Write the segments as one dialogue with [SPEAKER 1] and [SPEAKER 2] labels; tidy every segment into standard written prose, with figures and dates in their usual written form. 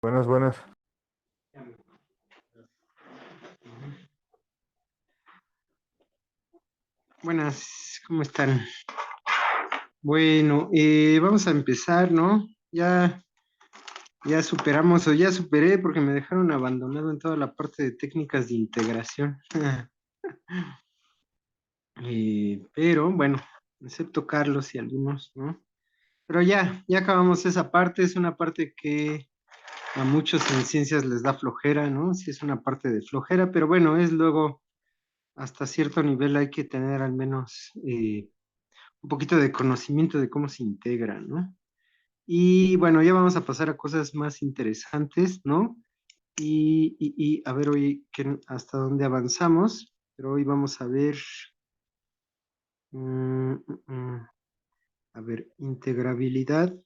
[SPEAKER 1] Buenas, buenas.
[SPEAKER 2] Buenas, ¿cómo están? Bueno, vamos a empezar, ¿no? Ya superamos o ya superé porque me dejaron abandonado en toda la parte de técnicas de integración. Pero bueno, excepto Carlos y algunos, ¿no? Pero ya acabamos esa parte. Es una parte que a muchos en ciencias les da flojera, ¿no? Sí, es una parte de flojera, pero bueno, es luego hasta cierto nivel hay que tener al menos un poquito de conocimiento de cómo se integra, ¿no? Y bueno, ya vamos a pasar a cosas más interesantes, ¿no? Y a ver hoy hasta dónde avanzamos, pero hoy vamos a ver, mm, mm, mm, a ver, integrabilidad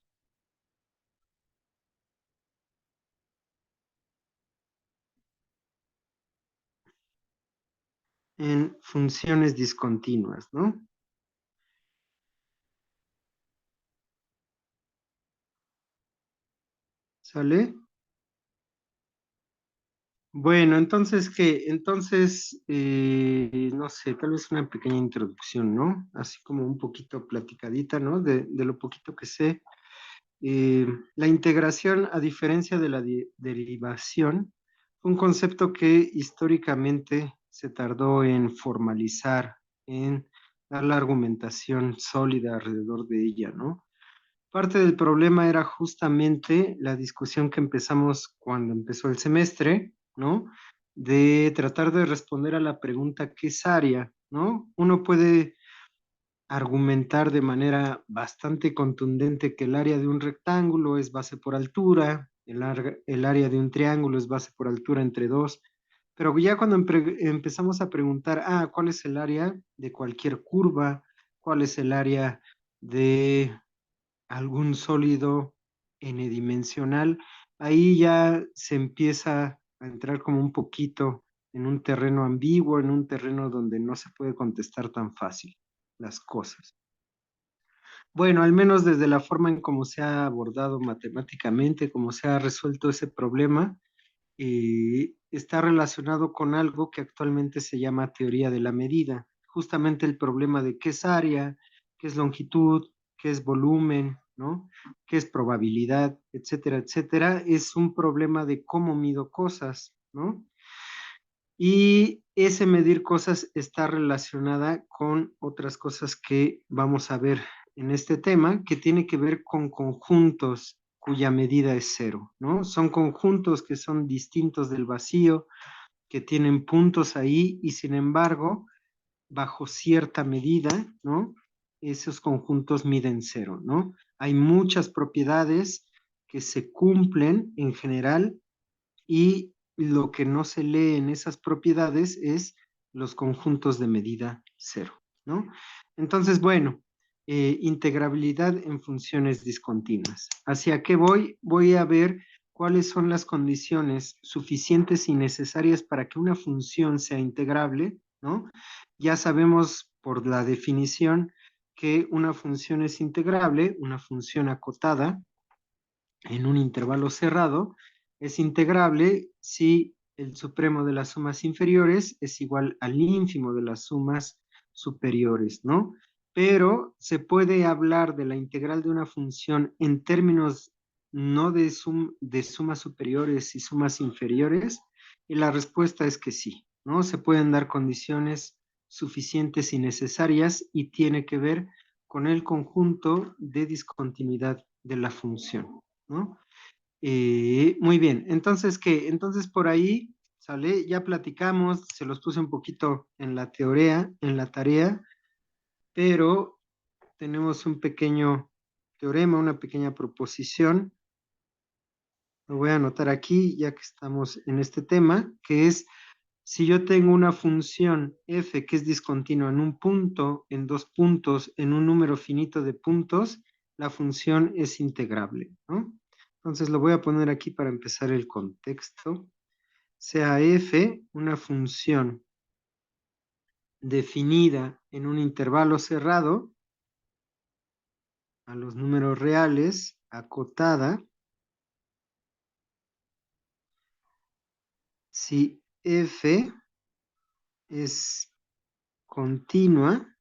[SPEAKER 2] en funciones discontinuas, ¿no? ¿Sale? Bueno, entonces, ¿qué? Entonces, no sé, tal vez una pequeña introducción, ¿no? Así como un poquito platicadita, ¿no? De lo poquito que sé. La integración, a diferencia de la derivación, fue un concepto que históricamente se tardó en formalizar, en dar la argumentación sólida alrededor de ella, ¿no? Parte del problema era justamente la discusión que empezamos cuando empezó el semestre, ¿no? De tratar de responder a la pregunta ¿qué es área? ¿No? Uno puede argumentar de manera bastante contundente que el área de un rectángulo es base por altura, el área de un triángulo es base por altura entre dos, pero ya cuando empezamos a preguntar, ¿cuál es el área de cualquier curva? ¿Cuál es el área de algún sólido n-dimensional? Ahí ya se empieza a entrar como un poquito en un terreno ambiguo, en un terreno donde no se puede contestar tan fácil las cosas. Bueno, al menos desde la forma en cómo se ha abordado matemáticamente, cómo se ha resuelto ese problema, está relacionado con algo que actualmente se llama teoría de la medida. Justamente el problema de qué es área, qué es longitud, qué es volumen, ¿no? Qué es probabilidad, etcétera, etcétera, es un problema de cómo mido cosas, ¿no? Y ese medir cosas está relacionada con otras cosas que vamos a ver en este tema, que tiene que ver con conjuntos cuya medida es cero, ¿no? Son conjuntos que son distintos del vacío, que tienen puntos ahí y sin embargo, bajo cierta medida, ¿no? Esos conjuntos miden cero, ¿no? Hay muchas propiedades que se cumplen en general y lo que no se lee en esas propiedades es los conjuntos de medida cero, ¿no? Entonces, bueno, integrabilidad en funciones discontinuas. ¿Hacia qué voy? Voy a ver cuáles son las condiciones suficientes y necesarias para que una función sea integrable, ¿no? Ya sabemos por la definición que una función es integrable, una función acotada, en un intervalo cerrado es integrable si el supremo de las sumas inferiores es igual al ínfimo de las sumas superiores, ¿no? Pero se puede hablar de la integral de una función en términos no de sumas superiores y sumas inferiores, y la respuesta es que sí, ¿no? Se pueden dar condiciones suficientes y necesarias y tiene que ver con el conjunto de discontinuidad de la función, ¿no? Muy bien, entonces, ¿qué? Entonces por ahí, ¿sale? Ya platicamos, se los puse un poquito en la teoría, en la tarea, pero tenemos un pequeño teorema, una pequeña proposición. Lo voy a anotar aquí, ya que estamos en este tema, que es, si yo tengo una función f que es discontinua en un punto, en dos puntos, en un número finito de puntos, la función es integrable, ¿no? Entonces lo voy a poner aquí para empezar el contexto. Sea f una función definida en un intervalo cerrado a los números reales, acotada, si f es continua,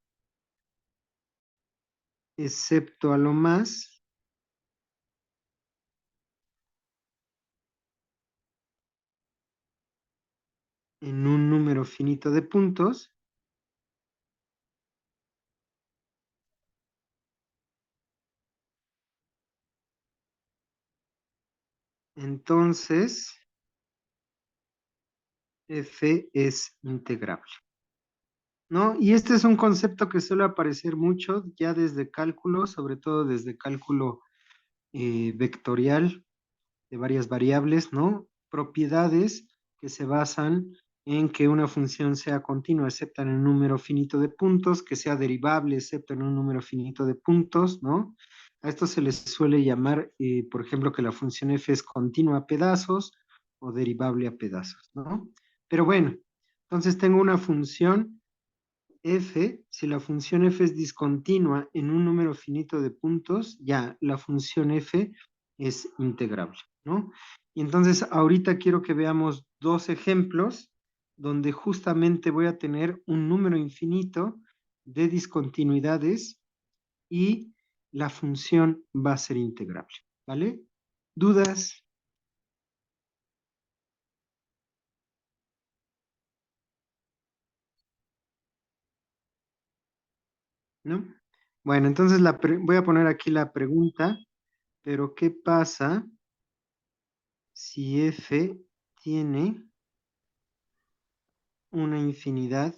[SPEAKER 2] excepto a lo más en un número finito de puntos, entonces f es integrable, ¿no? Y este es un concepto que suele aparecer mucho ya desde cálculo, sobre todo desde cálculo vectorial de varias variables, ¿no? Propiedades que se basan en que una función sea continua, excepto en un número finito de puntos, que sea derivable, excepto en un número finito de puntos, ¿no? A esto se les suele llamar, por ejemplo, que la función f es continua a pedazos o derivable a pedazos, ¿no? Pero bueno, entonces tengo una función f, si la función f es discontinua en un número finito de puntos, ya la función f es integrable, ¿no? Y entonces ahorita quiero que veamos dos ejemplos donde justamente voy a tener un número infinito de discontinuidades y la función va a ser integrable, ¿vale? ¿Dudas? ¿No? Bueno, entonces voy a poner aquí la pregunta, pero ¿qué pasa si f tiene una infinidad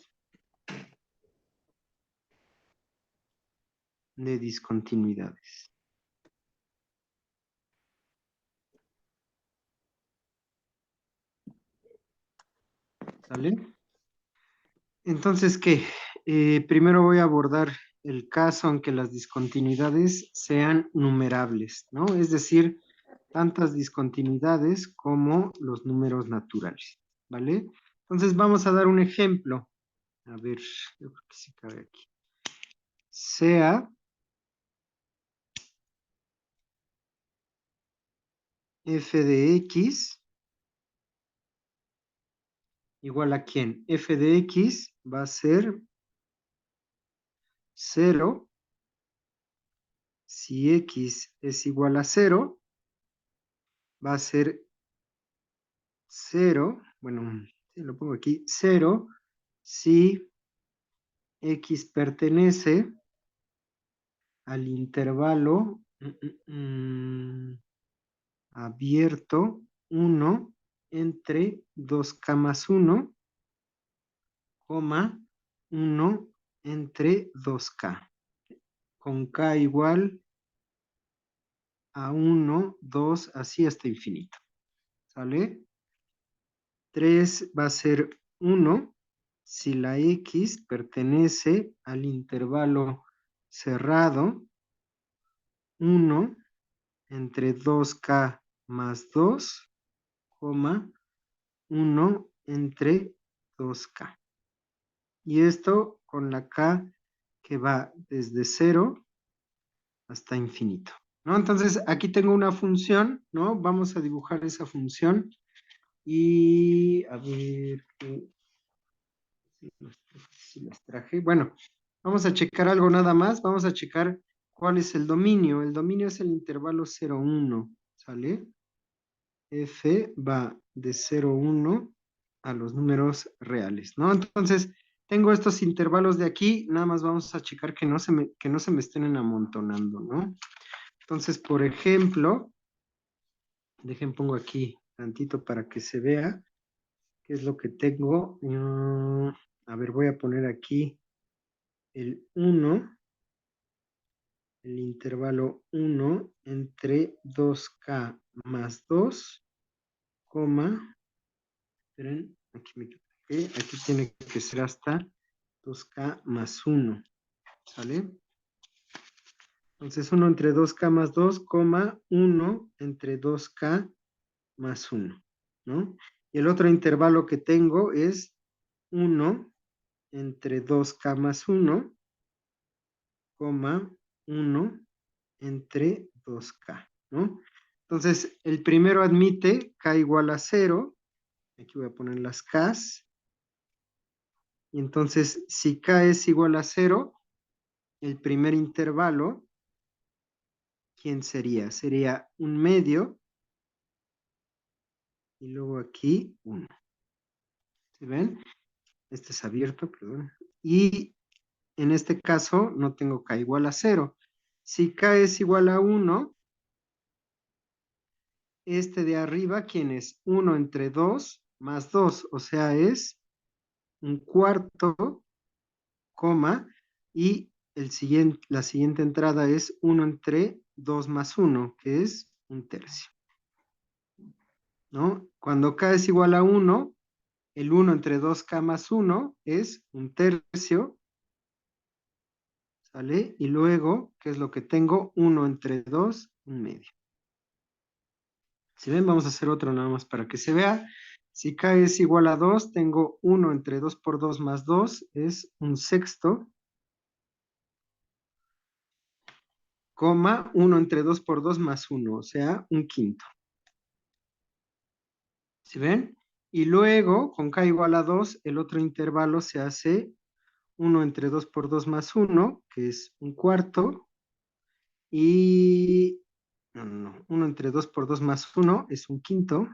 [SPEAKER 2] de discontinuidades? ¿Sale? Entonces, ¿qué? Primero voy a abordar el caso en que las discontinuidades sean numerables, ¿no? Es decir, tantas discontinuidades como los números naturales, ¿vale? Entonces vamos a dar un ejemplo. A ver, yo creo que sí cabe aquí. Sea f de x igual a quién? F de x va a ser 0 si x es igual a 0, va a ser 0, bueno, sí, lo pongo aquí, 0 si x pertenece al intervalo abierto 1 entre 2k más 1, 1 entre 2k, con k igual a 1, 2, así hasta infinito, ¿sale? 3 va a ser 1 si la x pertenece al intervalo cerrado 1 entre 2k más 2, 1 entre 2k. Y esto con la k que va desde 0 hasta infinito, ¿no? Entonces aquí tengo una función, ¿no? Vamos a dibujar esa función y a ver si las traje. Bueno, vamos a checar algo nada más. Vamos a checar cuál es el dominio. El dominio es el intervalo 0, 1, ¿sale? F va de 0, 1 a los números reales, ¿no? Entonces, tengo estos intervalos de aquí, nada más vamos a checar que no se me estén amontonando, ¿no? Entonces, por ejemplo, dejen pongo aquí tantito para que se vea qué es lo que tengo. A ver, voy a poner aquí el 1, el intervalo 1 entre 2k más 2, coma, esperen, aquí me equivoqué, aquí tiene que ser hasta 2k más 1, ¿sale? Entonces 1 entre 2k más 2, coma, 1 entre 2k más 1, ¿no? Y el otro intervalo que tengo es 1 entre 2k más 1, coma, 1 entre 2k, ¿no? Entonces, el primero admite k igual a 0 Aquí voy a poner las Ks. Y entonces, si K es igual a 0, el primer intervalo, ¿quién sería? Sería un medio y luego aquí 1. ¿Sí ven? Este es abierto, perdón. Y en este caso no tengo K igual a 0. Si K es igual a 1, este de arriba, ¿quién es? 1 entre 2 más 2, o sea, es un cuarto, coma, y la siguiente entrada es 1 entre 2 más 1, que es un tercio, ¿no? Cuando K es igual a 1, el 1 entre 2K más 1 es un tercio, ¿sale? Y luego, ¿qué es lo que tengo? 1 entre 2, un medio. Si ven, vamos a hacer otro nada más para que se vea. Si K es igual a 2, tengo 1 entre 2 por 2 más 2, es un sexto, coma, 1 entre 2 por 2 más 1, o sea, un quinto. ¿Sí ven? Y luego, con K igual a 2, el otro intervalo se hace 1 entre 2 por 2 más 1, que es un cuarto, y... No, no, no. 1 entre 2 por 2 más 1 es un quinto,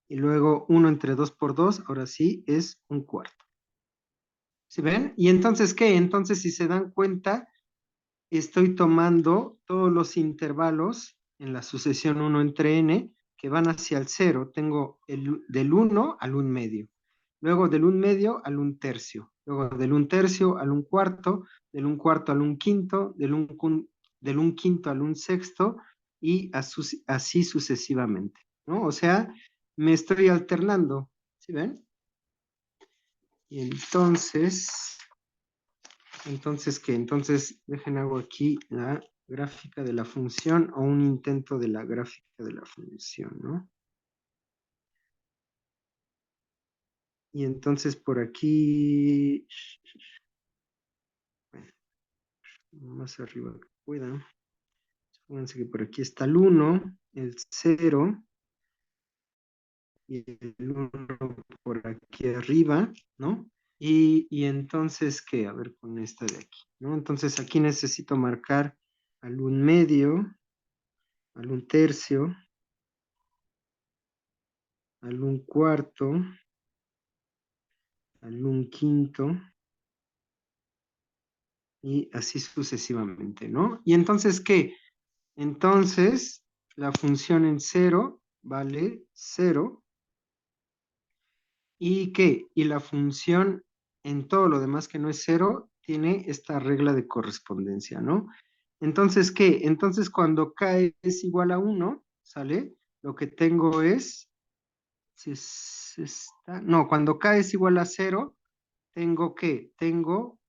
[SPEAKER 2] y luego 1 entre 2 por 2, ahora sí, es un cuarto. ¿Sí ven? Y entonces, ¿qué? Entonces, si se dan cuenta, estoy tomando todos los intervalos en la sucesión 1 entre n que van hacia el 0. Tengo del 1 al 1 medio. Luego del 1 medio al 1 tercio. Luego del 1 tercio al 1 cuarto. Del 1 cuarto al 1 quinto. Del 1 quinto al 1 sexto. Y así sucesivamente, ¿no? O sea, me estoy alternando. ¿Sí ven? Y entonces, ¿qué? Entonces, dejen hago aquí la gráfica de la función o un intento de la gráfica de la función, ¿no? Y entonces por aquí, bueno, más arriba que pueda. Fíjense que por aquí está el 1, el 0 y el 1 por aquí arriba, ¿no? Y entonces, ¿qué? A ver con esta de aquí, ¿no? Entonces aquí necesito marcar al 1 medio, al 1 tercio, al 1 cuarto, al 1 quinto y así sucesivamente, ¿no? Y entonces, ¿qué? Entonces, la función en 0 vale 0. ¿Y qué? Y la función en todo lo demás que no es 0 tiene esta regla de correspondencia, ¿no? Entonces, ¿qué? Entonces, cuando K es igual a 1, ¿sale? Lo que tengo es, no, cuando K es igual a 0, tengo ¿qué? Tengo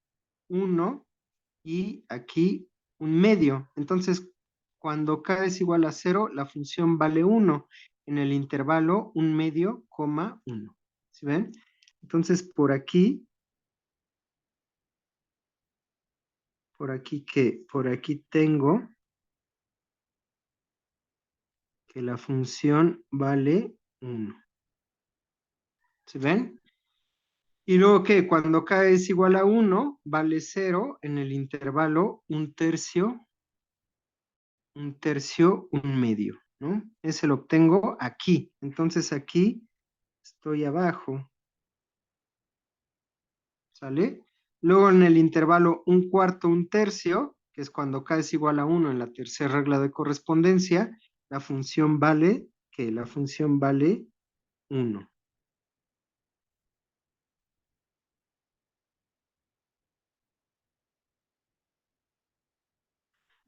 [SPEAKER 2] 1 y aquí un medio. Entonces, cuando K es igual a 0, la función vale 1 en el intervalo 1 medio, coma 1. ¿Sí ven? Entonces, ¿qué? Por aquí tengo que la función vale 1. ¿Sí ven? Y luego que cuando K es igual a 1, vale 0 en el intervalo 1 tercio, 1 tercio, 1 medio, ¿no? Ese lo obtengo aquí. Entonces aquí estoy abajo, ¿sale? Luego en el intervalo 1 cuarto, 1 tercio, que es cuando K es igual a 1 en la tercera regla de correspondencia, la función vale, ¿qué? La función vale 1.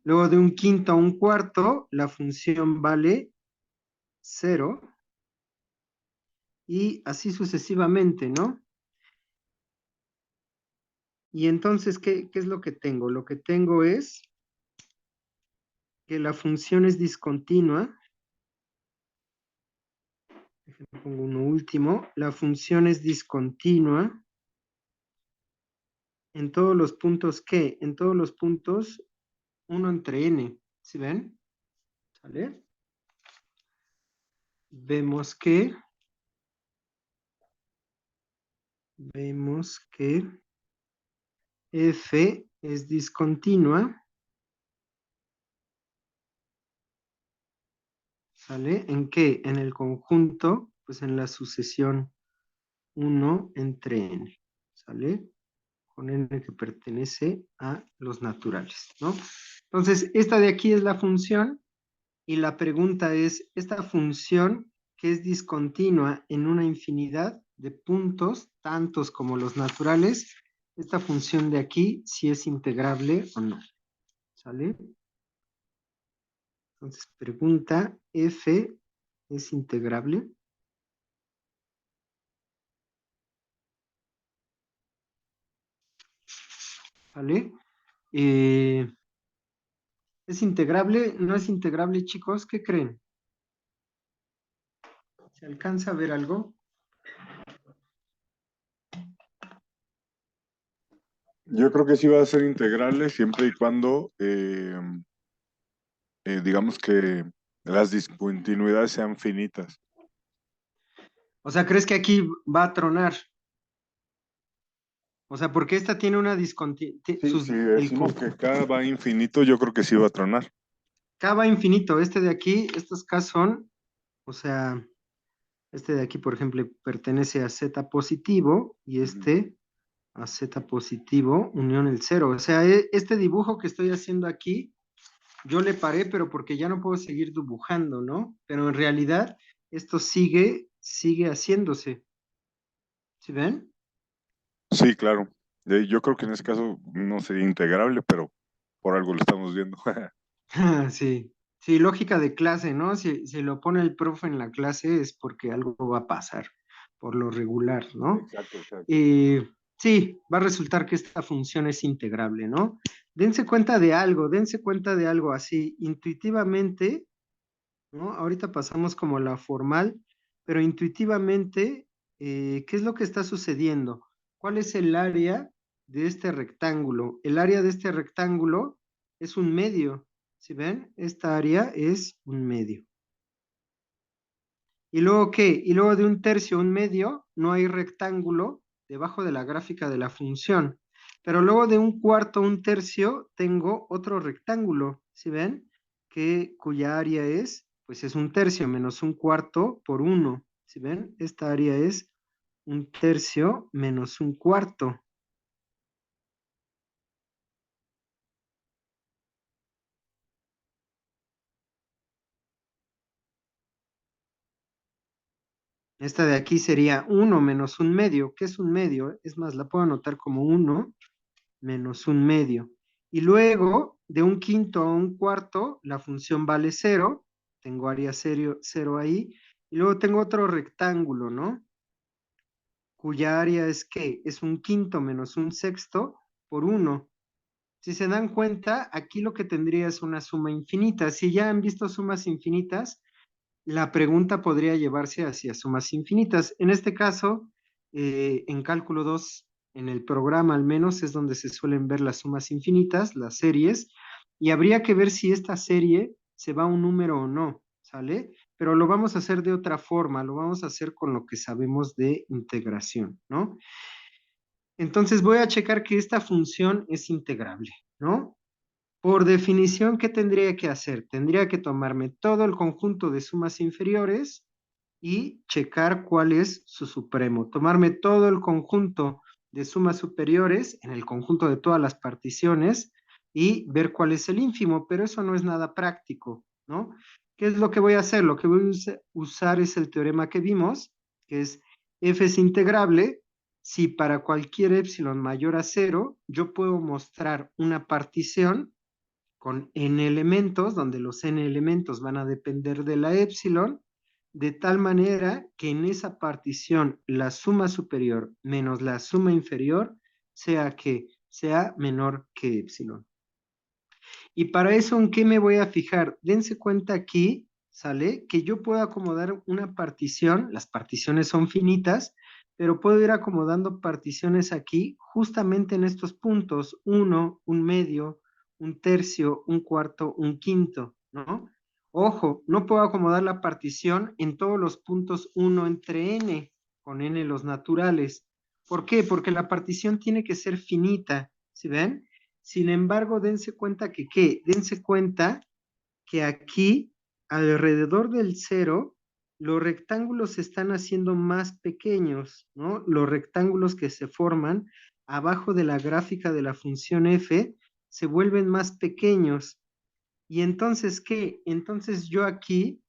[SPEAKER 2] Luego de 1 quinto a 1 cuarto, la función vale 0. Y así sucesivamente, ¿no? Y entonces, ¿qué es lo que tengo? Lo que tengo es que la función es discontinua. Pongo uno último. La función es discontinua en todos los puntos, ¿qué? En todos los puntos 1 entre n. ¿Sí ven? ¿Sale? Vemos que vemos que F es discontinua, ¿sale? ¿En qué? En el conjunto, pues en la sucesión 1 entre n, ¿sale? Con n que pertenece a los naturales, ¿no? Entonces, esta de aquí es la función y la pregunta es, esta función que es discontinua en una infinidad de puntos, tantos como los naturales, esta función de aquí, si es integrable o no, ¿sale? Entonces, pregunta, ¿f es integrable? ¿Vale? ¿Es integrable? ¿No es integrable, chicos? ¿Qué creen? ¿Se alcanza a ver algo?
[SPEAKER 1] Yo creo que sí va a ser integrable siempre y cuando, digamos que las discontinuidades sean finitas.
[SPEAKER 2] O sea, ¿crees que aquí va a tronar? O sea, porque esta tiene una discontinuidad,
[SPEAKER 1] Sí, si decimos que K va infinito, yo creo que sí va a tronar.
[SPEAKER 2] K va infinito, este de aquí, estos K son, o sea, este de aquí, por ejemplo, pertenece a Z positivo y este a Z positivo, unión el cero. O sea, este dibujo que estoy haciendo aquí, yo le paré, pero porque ya no puedo seguir dibujando, ¿no? Pero en realidad esto sigue haciéndose. ¿Sí ven?
[SPEAKER 1] Sí, claro. Yo creo que en ese caso no sería integrable, pero por algo lo estamos viendo.
[SPEAKER 2] Sí, sí, lógica de clase, ¿no? Si lo pone el profe en la clase es porque algo va a pasar, por lo regular, ¿no?
[SPEAKER 1] Exacto, exacto.
[SPEAKER 2] Eh, sí, va a resultar que esta función es integrable, ¿no? Dense cuenta de algo así, intuitivamente, ¿no? Ahorita pasamos como la formal, pero intuitivamente, ¿qué es lo que está sucediendo? ¿Cuál es el área de este rectángulo? El área de este rectángulo es un medio, ¿sí ven? Esta área es un medio. ¿Y luego qué? Y luego de un tercio a un medio no hay rectángulo debajo de la gráfica de la función. Pero luego de un cuarto a un tercio tengo otro rectángulo, ¿sí ven? Cuya área es, pues es un tercio menos un cuarto por uno, ¿sí ven? Esta área es un tercio menos un cuarto. Esta de aquí sería uno menos un medio. ¿Qué es un medio? Es más, la puedo anotar como uno menos un medio. Y luego, de un quinto a un cuarto, la función vale cero. Tengo área cero ahí. Y luego tengo otro rectángulo, ¿no? Cuya área es ¿qué? Es un quinto menos un sexto por uno. Si se dan cuenta, aquí lo que tendría es una suma infinita. Si ya han visto sumas infinitas, la pregunta podría llevarse hacia sumas infinitas. En este caso, en cálculo 2, en el programa al menos, es donde se suelen ver las sumas infinitas, las series, y habría que ver si esta serie se va a un número o no, ¿sale? Pero lo vamos a hacer de otra forma, lo vamos a hacer con lo que sabemos de integración, ¿no? Entonces voy a checar que esta función es integrable, ¿no? Por definición, ¿qué tendría que hacer? Tendría que tomarme todo el conjunto de sumas inferiores y checar cuál es su supremo. Tomarme todo el conjunto de sumas superiores en el conjunto de todas las particiones y ver cuál es el ínfimo, pero eso no es nada práctico, ¿no? ¿Qué es lo que voy a hacer? Lo que voy a usar es el teorema que vimos, que es f es integrable si para cualquier epsilon mayor a cero yo puedo mostrar una partición con n elementos, donde los n elementos van a depender de la epsilon, de tal manera que en esa partición la suma superior menos la suma inferior sea menor que epsilon. Y para eso, ¿en qué me voy a fijar? Dense cuenta aquí, ¿sale? Que yo puedo acomodar una partición, las particiones son finitas, pero puedo ir acomodando particiones aquí, justamente en estos puntos, uno, un medio, un tercio, un cuarto, un quinto, ¿no? Ojo, no puedo acomodar la partición en todos los puntos 1 entre n, con n los naturales. ¿Por qué? Porque la partición tiene que ser finita, ¿sí ven? Sin embargo, dense cuenta que, ¿qué? Dense cuenta que aquí, alrededor del cero, los rectángulos se están haciendo más pequeños, ¿no? Los rectángulos que se forman abajo de la gráfica de la función f se vuelven más pequeños. Y entonces, ¿qué? Entonces yo aquí,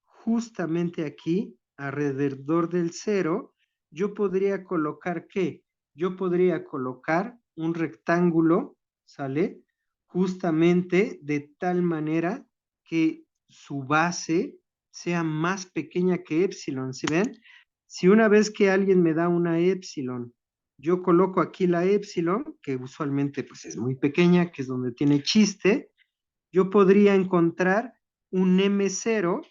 [SPEAKER 2] justamente aquí, alrededor del cero, yo podría colocar ¿qué? Yo podría colocar un rectángulo, ¿sale? Justamente de tal manera que su base sea más pequeña que epsilon, ¿sí ven? Si una vez que alguien me da una epsilon, yo coloco aquí la epsilon, que usualmente pues es muy pequeña, que es donde tiene chiste, yo podría encontrar un M0,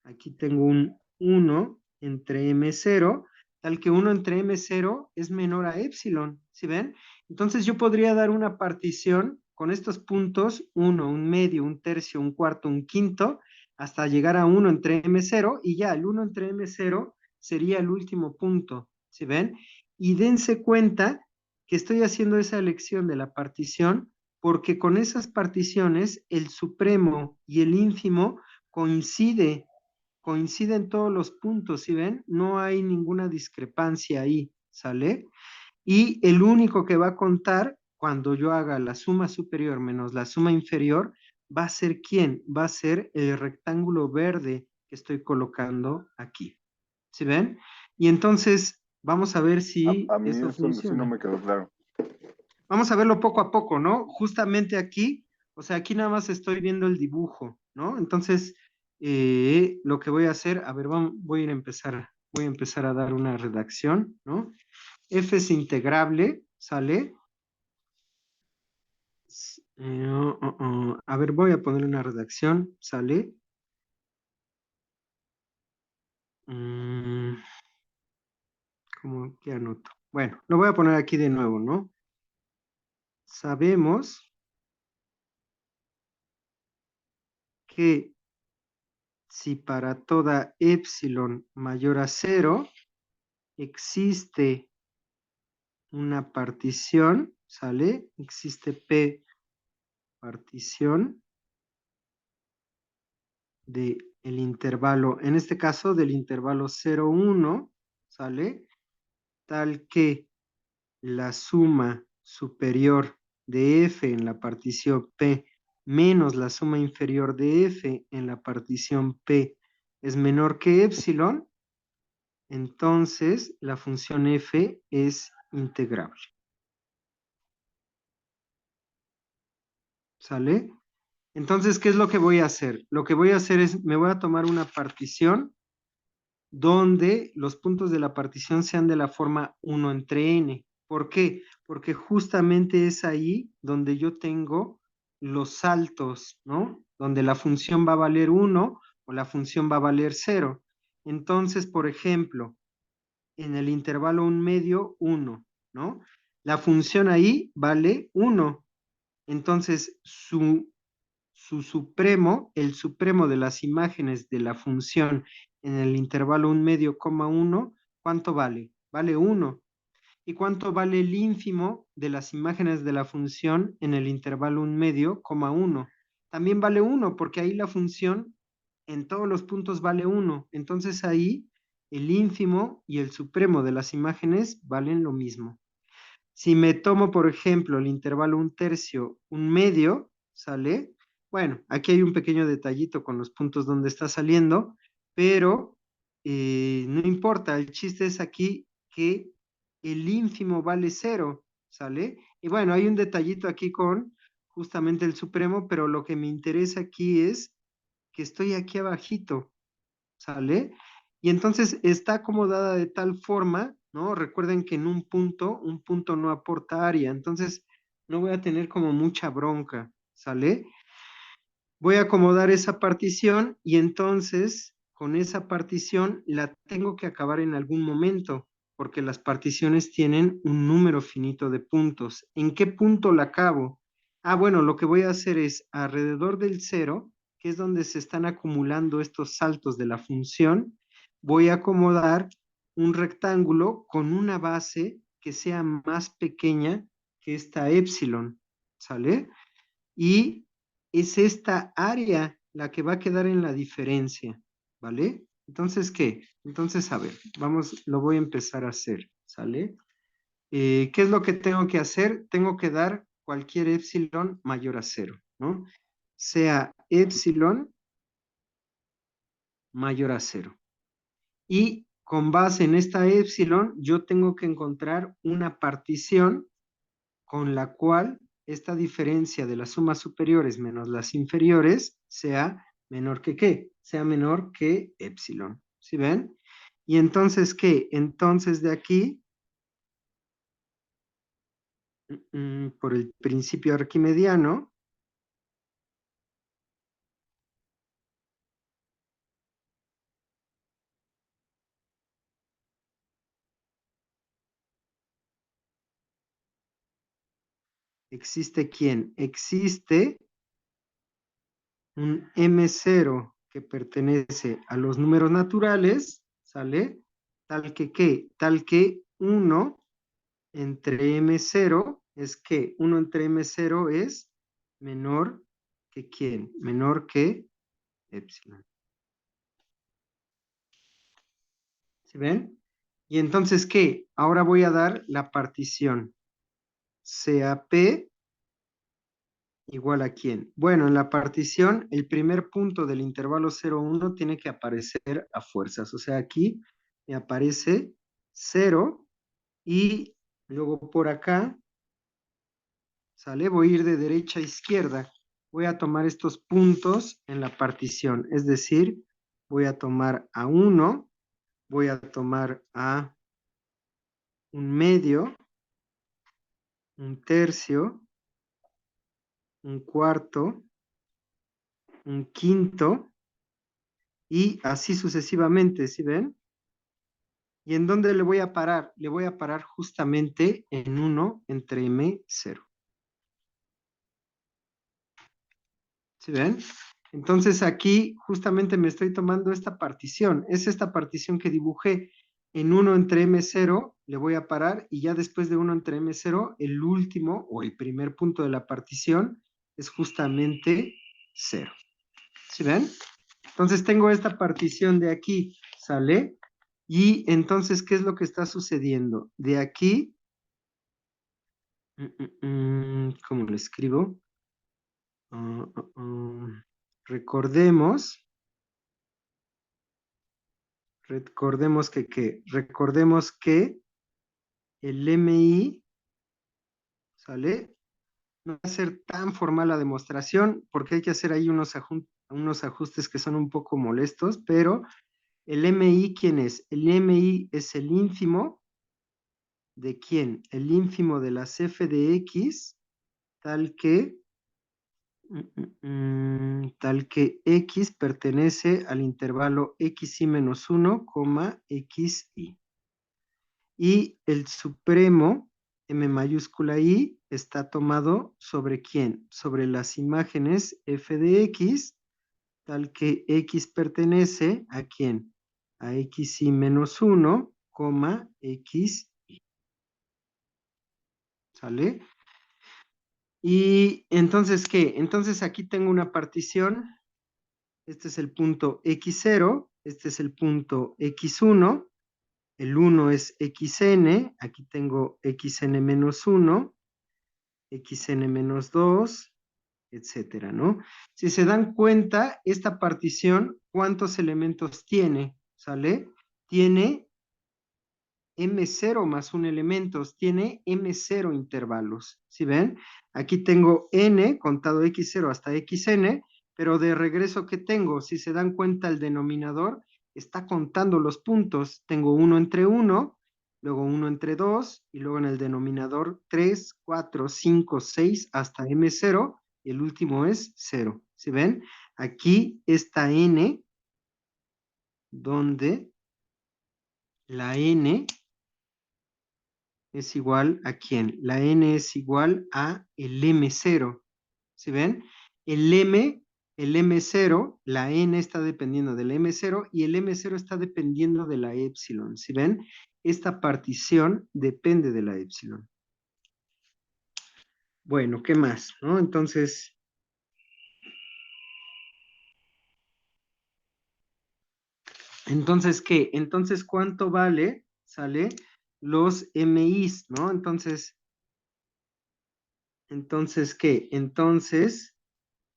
[SPEAKER 2] aquí tengo un 1 entre M0, tal que 1 entre M0 es menor a epsilon, ¿sí ven? Entonces yo podría dar una partición con estos puntos, 1, un medio, un tercio, un cuarto, un quinto, hasta llegar a 1 entre M0, y ya el 1 entre M0 sería el último punto, ¿sí ven? Y dense cuenta que estoy haciendo esa elección de la partición porque con esas particiones el supremo y el ínfimo coinciden todos los puntos, ¿sí ven? No hay ninguna discrepancia ahí, ¿sale? Y el único que va a contar cuando yo haga la suma superior menos la suma inferior va a ser ¿quién? Va a ser el rectángulo verde que estoy colocando aquí, ¿sí ven? Y entonces vamos a ver si
[SPEAKER 1] A mí
[SPEAKER 2] eso
[SPEAKER 1] eso sí no
[SPEAKER 2] funciona.
[SPEAKER 1] me quedó claro.
[SPEAKER 2] Vamos a verlo poco a poco, ¿no? Justamente aquí, o sea, aquí nada más estoy viendo el dibujo, ¿no? Entonces, lo que voy a hacer, a ver, voy a empezar a dar una redacción, ¿no? F es integrable, ¿sale? A ver, voy a poner una redacción, ¿sale? Mm, ¿Cómo que anoto? Bueno, lo voy a poner aquí de nuevo, ¿no? Sabemos que si para toda epsilon mayor a cero existe una partición, ¿sale? Existe P partición de el intervalo, en este caso del intervalo 0, 1, ¿sale? Tal que la suma superior de F en la partición P menos la suma inferior de F en la partición P es menor que epsilon, entonces la función F es integrable. ¿Sale? Entonces, ¿qué es lo que voy a hacer? Lo que voy a hacer es, me voy a tomar una partición donde los puntos de la partición sean de la forma 1 entre n. ¿Por qué? Porque justamente es ahí donde yo tengo los saltos, ¿no? Donde la función va a valer 1 o la función va a valer 0. Entonces, por ejemplo, en el intervalo 1 medio, 1, ¿no? La función ahí vale 1. Entonces, su supremo, el supremo de las imágenes de la función en el intervalo 1 medio, 1, ¿cuánto vale? Vale 1. ¿Y cuánto vale el ínfimo de las imágenes de la función en el intervalo 1 medio, 1? También vale 1, porque ahí la función en todos los puntos vale 1. Entonces ahí el ínfimo y el supremo de las imágenes valen lo mismo. Si me tomo, por ejemplo, el intervalo 1 tercio, 1 medio, ¿sale? Bueno, aquí hay un pequeño detallito con los puntos donde está saliendo, pero no importa, el chiste es aquí que el ínfimo vale 0, ¿sale? Y bueno, hay un detallito aquí con justamente el supremo, pero lo que me interesa aquí es que estoy aquí abajito, ¿sale? Y entonces está acomodada de tal forma, ¿no? Recuerden que en un punto no aporta área, entonces no voy a tener como mucha bronca, ¿sale? Voy a acomodar esa partición y entonces con esa partición la tengo que acabar en algún momento, porque las particiones tienen un número finito de puntos. ¿En qué punto la acabo? Ah, bueno, lo que voy a hacer es alrededor del cero, que es donde se están acumulando estos saltos de la función, voy a acomodar un rectángulo con una base que sea más pequeña que esta épsilon, ¿sale? Y es esta área la que va a quedar en la diferencia, ¿vale? Entonces, ¿qué? Entonces, a ver, vamos, lo voy a empezar a hacer, ¿sale? ¿Qué es lo que tengo que hacer? Tengo que dar cualquier épsilon mayor a cero, ¿no? Sea épsilon mayor a cero. Y con base en esta épsilon, yo tengo que encontrar una partición con la cual esta diferencia de las sumas superiores menos las inferiores sea menor que ¿qué? Sea menor que épsilon. ¿Sí ven? Y entonces, ¿qué? Entonces de aquí, por el principio arquimediano, ¿existe quién? Existe un M0 que pertenece a los números naturales, ¿sale? Tal que ¿qué? Tal que 1 entre M0 es que 1 entre M0 es menor que ¿quién? Menor que epsilon. ¿Sí ven? Y entonces, ¿qué? Ahora voy a dar la partición. Sea P igual a quién. Bueno, en la partición, el primer punto del intervalo 0,1 tiene que aparecer a fuerzas. O sea, aquí me aparece 0 y luego por acá, ¿sale? Voy a ir de derecha a izquierda. Voy a tomar estos puntos en la partición. Es decir, voy a tomar a 1, voy a tomar a un medio, un tercio, un cuarto, un quinto, y así sucesivamente, ¿sí ven? ¿Y en dónde le voy a parar? Le voy a parar justamente en 1 entre M0. ¿Sí ven? Entonces aquí justamente me estoy tomando esta partición. Es esta partición que dibujé en 1 entre M0, le voy a parar y ya después de 1 entre M0, el último o el primer punto de la partición es justamente 0. ¿Sí ven? Entonces tengo esta partición de aquí, ¿sale? Y entonces, ¿qué es lo que está sucediendo? De aquí, ¿cómo lo escribo? Uh, uh, uh, recordemos, recordemos que el MI, ¿sale? No va a ser tan formal la demostración porque hay que hacer ahí unos ajustes que son un poco molestos, pero el MI, ¿quién es? El MI es el ínfimo ¿de quién? El ínfimo de las f de x, tal que, tal que x pertenece al intervalo xy menos 1, xy. Y el supremo, m mayúscula i, está tomado sobre quién? Sobre las imágenes f de x, tal que x pertenece a quién? A xy menos 1, x, ¿sale? Y entonces, ¿qué? Entonces aquí tengo una partición. Este es el punto x0, este es el punto x1, el 1 es xn, aquí tengo xn menos 1, xn menos 2, etcétera, ¿no? Si se dan cuenta, esta partición, ¿cuántos elementos tiene? ¿Sale? Tiene M0 más un elementos, tiene M0 intervalos, ¿sí ven? Aquí tengo N, contado X0 hasta XN, pero de regreso, ¿qué tengo? Si se dan cuenta, el denominador está contando los puntos. Tengo 1 entre 1, luego 1 entre 2, y luego en el denominador 3, 4, 5, 6, hasta M0, y el último es 0, ¿sí ven? Aquí está N, donde la N es igual a quién? La n es igual a el m0. ¿Sí ven? El m0, la n está dependiendo del m0 y el m0 está dependiendo de la epsilon. ¿Sí ven? esta partición depende de la epsilon. Bueno, ¿qué más? ¿No? Entonces, ¿qué? Entonces, ¿cuánto vale? ¿Sale? Los MIs, ¿no? Entonces, ¿qué? Entonces,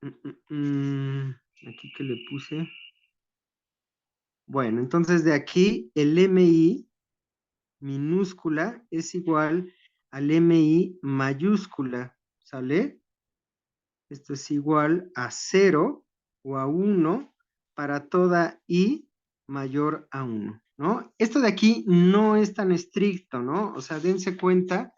[SPEAKER 2] aquí que le puse. Bueno, entonces de aquí el MI minúscula es igual al MI mayúscula, ¿sale? Esto es igual a 0 o a 1 para toda I mayor a 1, ¿no? Esto de aquí no es tan estricto, ¿no? O sea, dense cuenta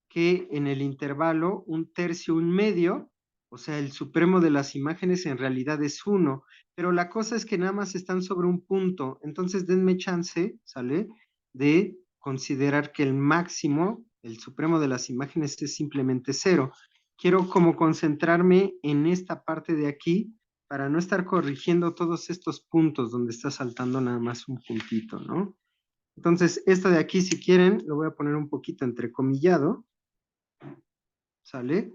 [SPEAKER 2] que en el intervalo 1/3, 1/2, o sea, el supremo de las imágenes en realidad es 1, pero la cosa es que nada más están sobre un punto, entonces denme chance, ¿sale? De considerar que el máximo, el supremo de las imágenes es simplemente 0. Quiero como concentrarme en esta parte de aquí para no estar corrigiendo todos estos puntos donde está saltando nada más un puntito, ¿no? Entonces, esto de aquí, si quieren, lo voy a poner un poquito entrecomillado, ¿sale?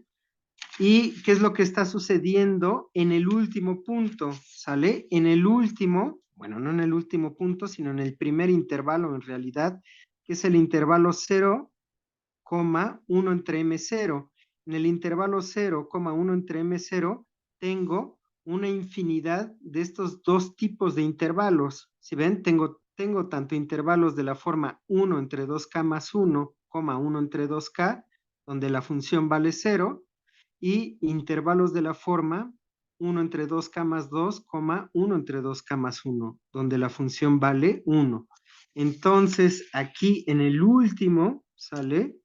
[SPEAKER 2] ¿Y qué es lo que está sucediendo en el último punto? ¿Sale? En el último, bueno, no en el último punto, sino en el primer intervalo en realidad, que es el intervalo 0,1 entre M0. En el intervalo 0,1 entre M0 tengo una infinidad de estos dos tipos de intervalos. Si ven, tengo tanto intervalos de la forma 1 entre 2K más 1, 1 entre 2K, donde la función vale 0, y intervalos de la forma 1 entre 2K más 2, 1 entre 2K más 1, donde la función vale 1. Entonces, aquí en el último, ¿sale?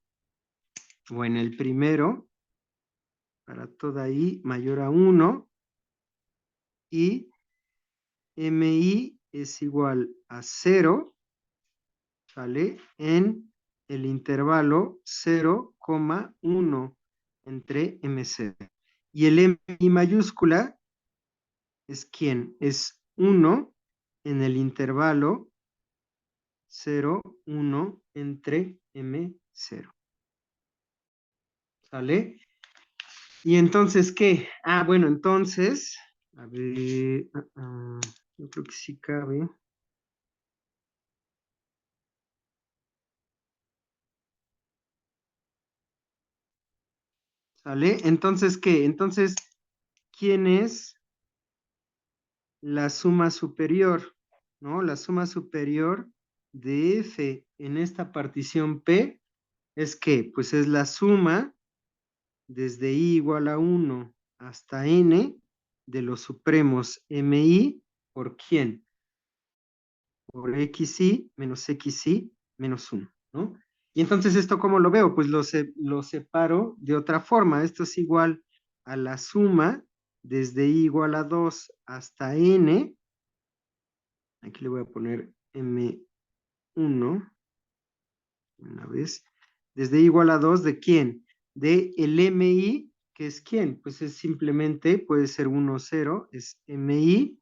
[SPEAKER 2] O en el primero, para toda I mayor a 1, y MI es igual a 0, ¿sale? En el intervalo 0,1 entre M0. Y el MI mayúscula es ¿quién? Es 1 en el intervalo 0, 1 entre M0. ¿Sale? Y entonces, ¿qué? Ah, bueno, entonces, a ver, yo creo que sí cabe. ¿Sale? Entonces, ¿qué? Entonces, ¿quién es la suma superior? ¿No? La suma superior de F en esta partición P es ¿qué? Pues es la suma desde I igual a 1 hasta N de los supremos MI por ¿quién? Por XI menos XI menos 1, ¿no? Y entonces, ¿esto cómo lo veo? Pues lo separo de otra forma. Esto es igual a la suma desde I igual a 2 hasta N. Aquí le voy a poner M1 una vez. Desde I igual a 2, ¿de quién? De el MI, que es quién? Pues es simplemente, puede ser 1, 0, es MI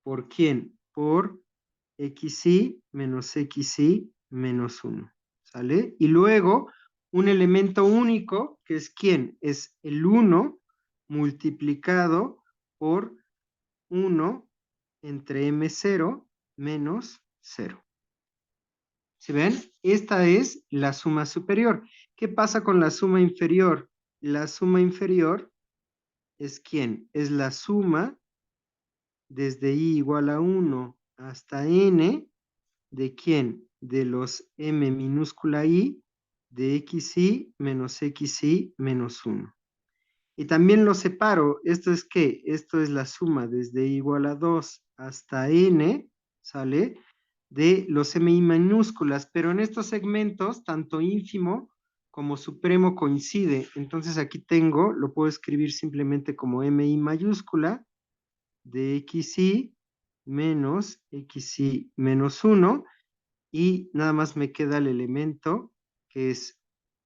[SPEAKER 2] por quién? Por XI menos XI menos 1, ¿sale? Y luego un elemento único, que es ¿quién? Es el 1 multiplicado por 1 entre M0 menos 0. ¿Sí ven? Esta es la suma superior. ¿Qué pasa con la suma inferior? La suma inferior es ¿quién? Es la suma desde I igual a 1 hasta N. ¿De quién? De los M minúscula I de XI menos XI menos 1. Y también lo separo. ¿Esto es qué? Esto es la suma desde I igual a 2 hasta N, ¿sale? De los MI minúsculas, pero en estos segmentos, tanto ínfimo como supremo coincide. Entonces aquí tengo, lo puedo escribir simplemente como MI mayúscula de XI menos XI menos 1, y nada más me queda el elemento que es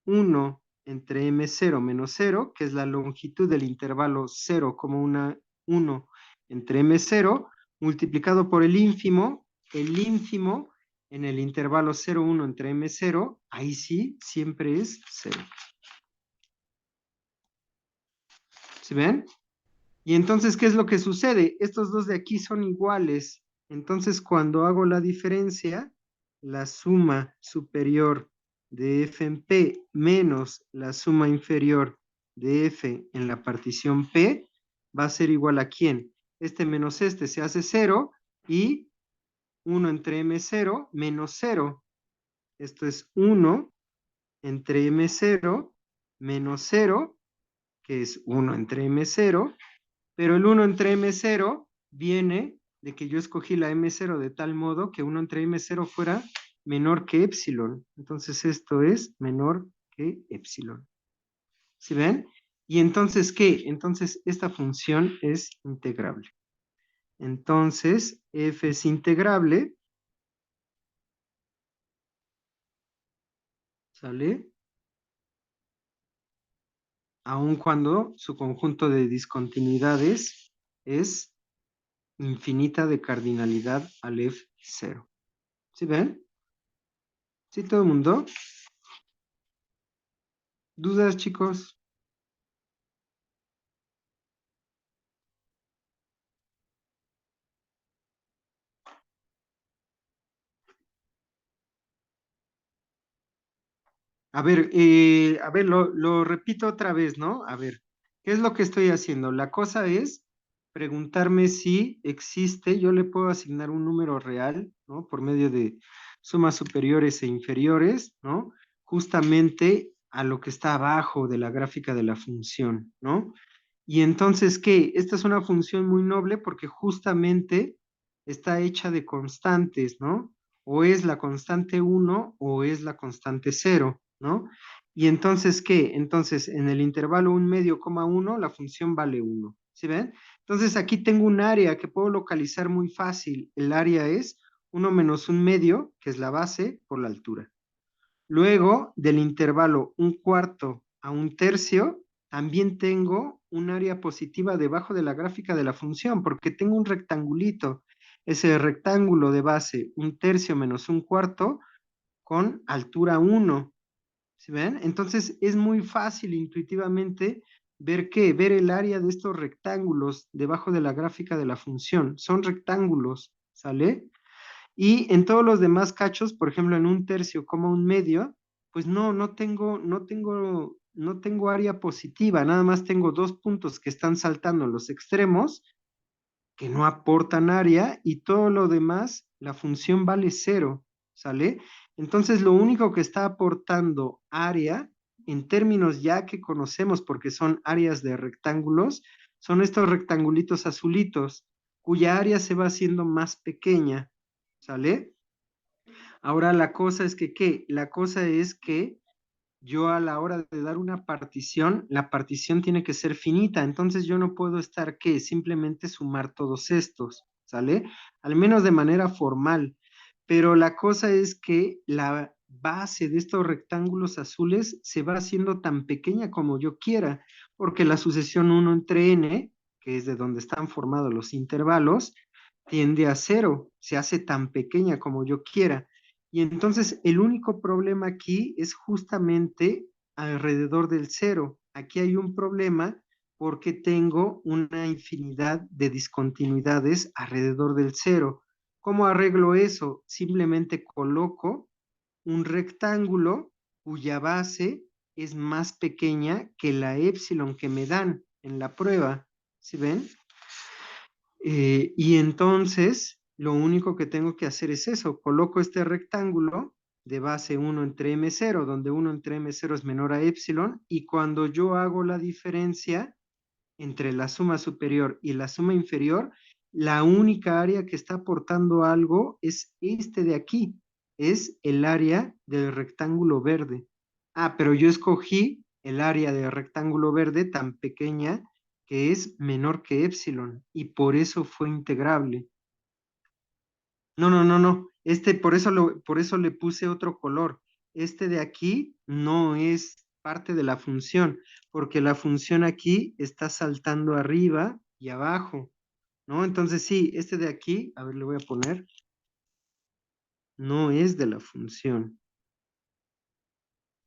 [SPEAKER 2] 1 entre M0 menos 0, que es la longitud del intervalo 0, como 1 entre M0, multiplicado por el ínfimo en el intervalo 0, 1 entre M0, ahí sí, siempre es 0. ¿Sí ven? Y entonces, ¿qué es lo que sucede? Estos dos de aquí son iguales. Entonces, cuando hago la diferencia, la suma superior de f en P menos la suma inferior de f en la partición P va a ser igual a ¿quién? Este menos este se hace 0 y 1 entre M0 menos 0. Esto es 1 entre M0 menos 0, que es 1 entre M0, pero el 1 entre M0 viene de que yo escogí la M0 de tal modo que 1 entre M0 fuera menor que epsilon. Entonces esto es menor que epsilon. ¿Sí ven? Y entonces, ¿qué? Entonces esta función es integrable. Entonces, f es integrable, ¿sale? Aun cuando su conjunto de discontinuidades es infinita de cardinalidad al f0. ¿Sí ven? ¿Sí todo el mundo? ¿Dudas, chicos? A ver, lo repito otra vez, ¿no? A ver, ¿qué es lo que estoy haciendo? La cosa es preguntarme si existe, yo le puedo asignar un número real, ¿no? Por medio de sumas superiores e inferiores, ¿no? Justamente a lo que está abajo de la gráfica de la función, ¿no? Y entonces, ¿qué? Esta es una función muy noble porque justamente está hecha de constantes, ¿no? O es la constante 1 o es la constante 0, ¿no? Y entonces, ¿qué? Entonces, en el intervalo 1 medio, coma 1, la función vale 1. ¿Sí ven? Entonces, aquí tengo un área que puedo localizar muy fácil. El área es 1 menos 1 medio, que es la base, por la altura. Luego, del intervalo 1/4 a 1/3, también tengo un área positiva debajo de la gráfica de la función, porque tengo un rectangulito. Ese rectángulo de base 1/3 menos 1/4 con altura 1. ¿Sí ven? Entonces, es muy fácil intuitivamente ver el área de estos rectángulos debajo de la gráfica de la función. Son rectángulos, ¿sale? Y en todos los demás cachos, por ejemplo, en 1/3, como 1 medio, pues no tengo área positiva, nada más tengo dos puntos que están saltando en los extremos, que no aportan área, y todo lo demás, la función vale 0, ¿sale? Entonces, lo único que está aportando área, en términos ya que conocemos, porque son áreas de rectángulos, son estos rectangulitos azulitos, cuya área se va haciendo más pequeña, ¿sale? Ahora la cosa es que, ¿qué? La cosa es que yo a la hora de dar una partición, la partición tiene que ser finita, entonces yo no puedo estar, ¿qué? Simplemente sumar todos estos, ¿sale? Al menos de manera formal. Pero la cosa es que la base de estos rectángulos azules se va haciendo tan pequeña como yo quiera, porque la sucesión 1 entre n, que es de donde están formados los intervalos, tiende a 0, se hace tan pequeña como yo quiera. Y entonces el único problema aquí es justamente alrededor del 0. Aquí hay un problema porque tengo una infinidad de discontinuidades alrededor del 0. ¿Cómo arreglo eso? Simplemente coloco un rectángulo cuya base es más pequeña que la epsilon que me dan en la prueba. ¿Sí ven? Y entonces, lo único que tengo que hacer es eso, coloco este rectángulo de base 1 entre M0, donde 1 entre M0 es menor a epsilon, y cuando yo hago la diferencia entre la suma superior y la suma inferior, la única área que está aportando algo es este de aquí, es el área del rectángulo verde. Ah, pero yo escogí el área del rectángulo verde tan pequeña que es menor que epsilon y por eso fue integrable. No, no, no, no. Por eso le puse otro color. Este de aquí no es parte de la función, porque la función aquí está saltando arriba y abajo, ¿no? Entonces sí, este de aquí, a ver, le voy a poner. no es de la función.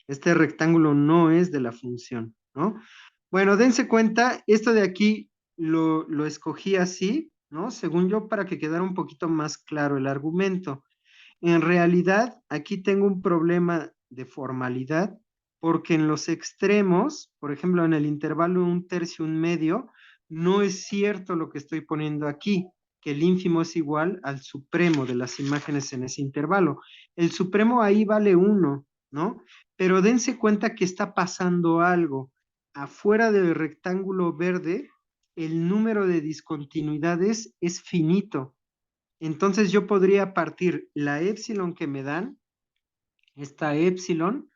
[SPEAKER 2] Este rectángulo no es de la función, ¿no? Bueno, dense cuenta, esto de aquí lo escogí así, ¿no? Según yo, para que quedara un poquito más claro el argumento. En realidad, aquí tengo un problema de formalidad, porque en los extremos, por ejemplo, en el intervalo 1/3, 1/2, no es cierto lo que estoy poniendo aquí, que el ínfimo es igual al supremo de las imágenes en ese intervalo. El supremo ahí vale 1, ¿no? Pero dense cuenta que está pasando algo. Afuera del rectángulo verde, el número de discontinuidades es finito. Entonces yo podría partir la épsilon que me dan, esta épsilon,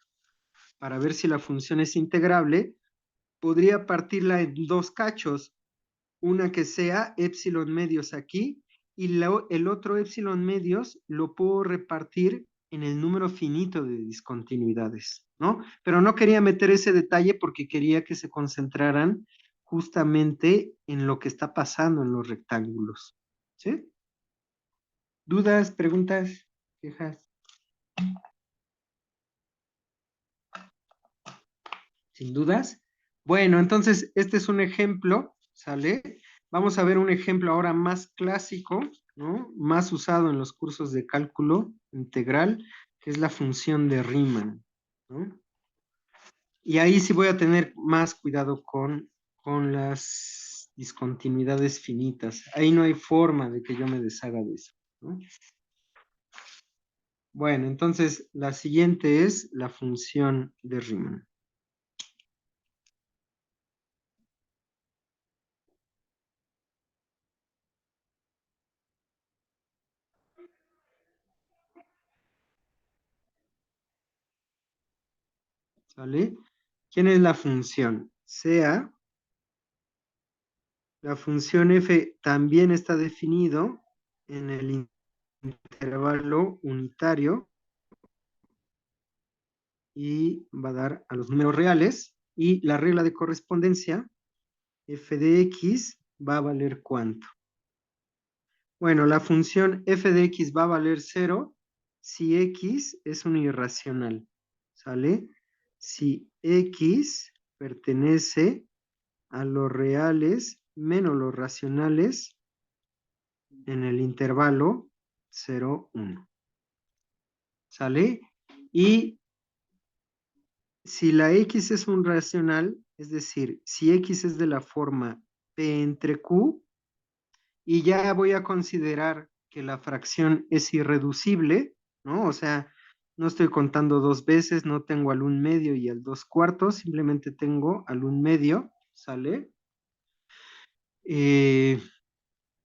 [SPEAKER 2] para ver si la función es integrable, podría partirla en dos cachos, una que sea épsilon medios aquí y el otro épsilon medios lo puedo repartir en el número finito de discontinuidades, ¿no? Pero no quería meter ese detalle porque quería que se concentraran justamente en lo que está pasando en los rectángulos, ¿sí? ¿Dudas, preguntas, quejas? Sin dudas. Bueno, entonces este es un ejemplo, ¿sale? Vamos a ver un ejemplo ahora más clásico, ¿no? Más usado en los cursos de cálculo integral, que es la función de Riemann, ¿no? Y ahí sí voy a tener más cuidado con las discontinuidades finitas. Ahí no hay forma de que yo me deshaga de eso, ¿no? Bueno, entonces la siguiente es la función de Riemann. ¿Sale? ¿Quién es la función? Sea, la función f también está definido en el intervalo unitario y va a dar a los números reales y la regla de correspondencia f de x va a valer ¿cuánto? Bueno, la función f de x va a valer 0 si x es un irracional, ¿sale? Si x pertenece a los reales menos los racionales en el intervalo 0, 1. ¿Sale? Y si la x es un racional, es decir, si x es de la forma p entre q, y ya voy a considerar que la fracción es irreducible, ¿no? O sea, no estoy contando dos veces, no tengo al 1/2 y al 2/4, simplemente tengo al 1/2, ¿sale?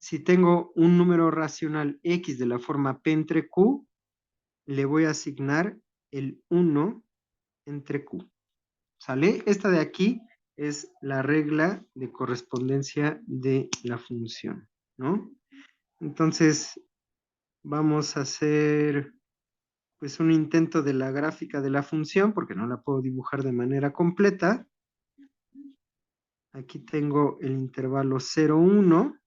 [SPEAKER 2] Si tengo un número racional x de la forma p entre q, le voy a asignar el 1 entre q. ¿Sale? Esta de aquí es la regla de correspondencia de la función, ¿no? Entonces, vamos a hacer pues un intento de la gráfica de la función, porque no la puedo dibujar de manera completa. Aquí tengo el intervalo 0, 1,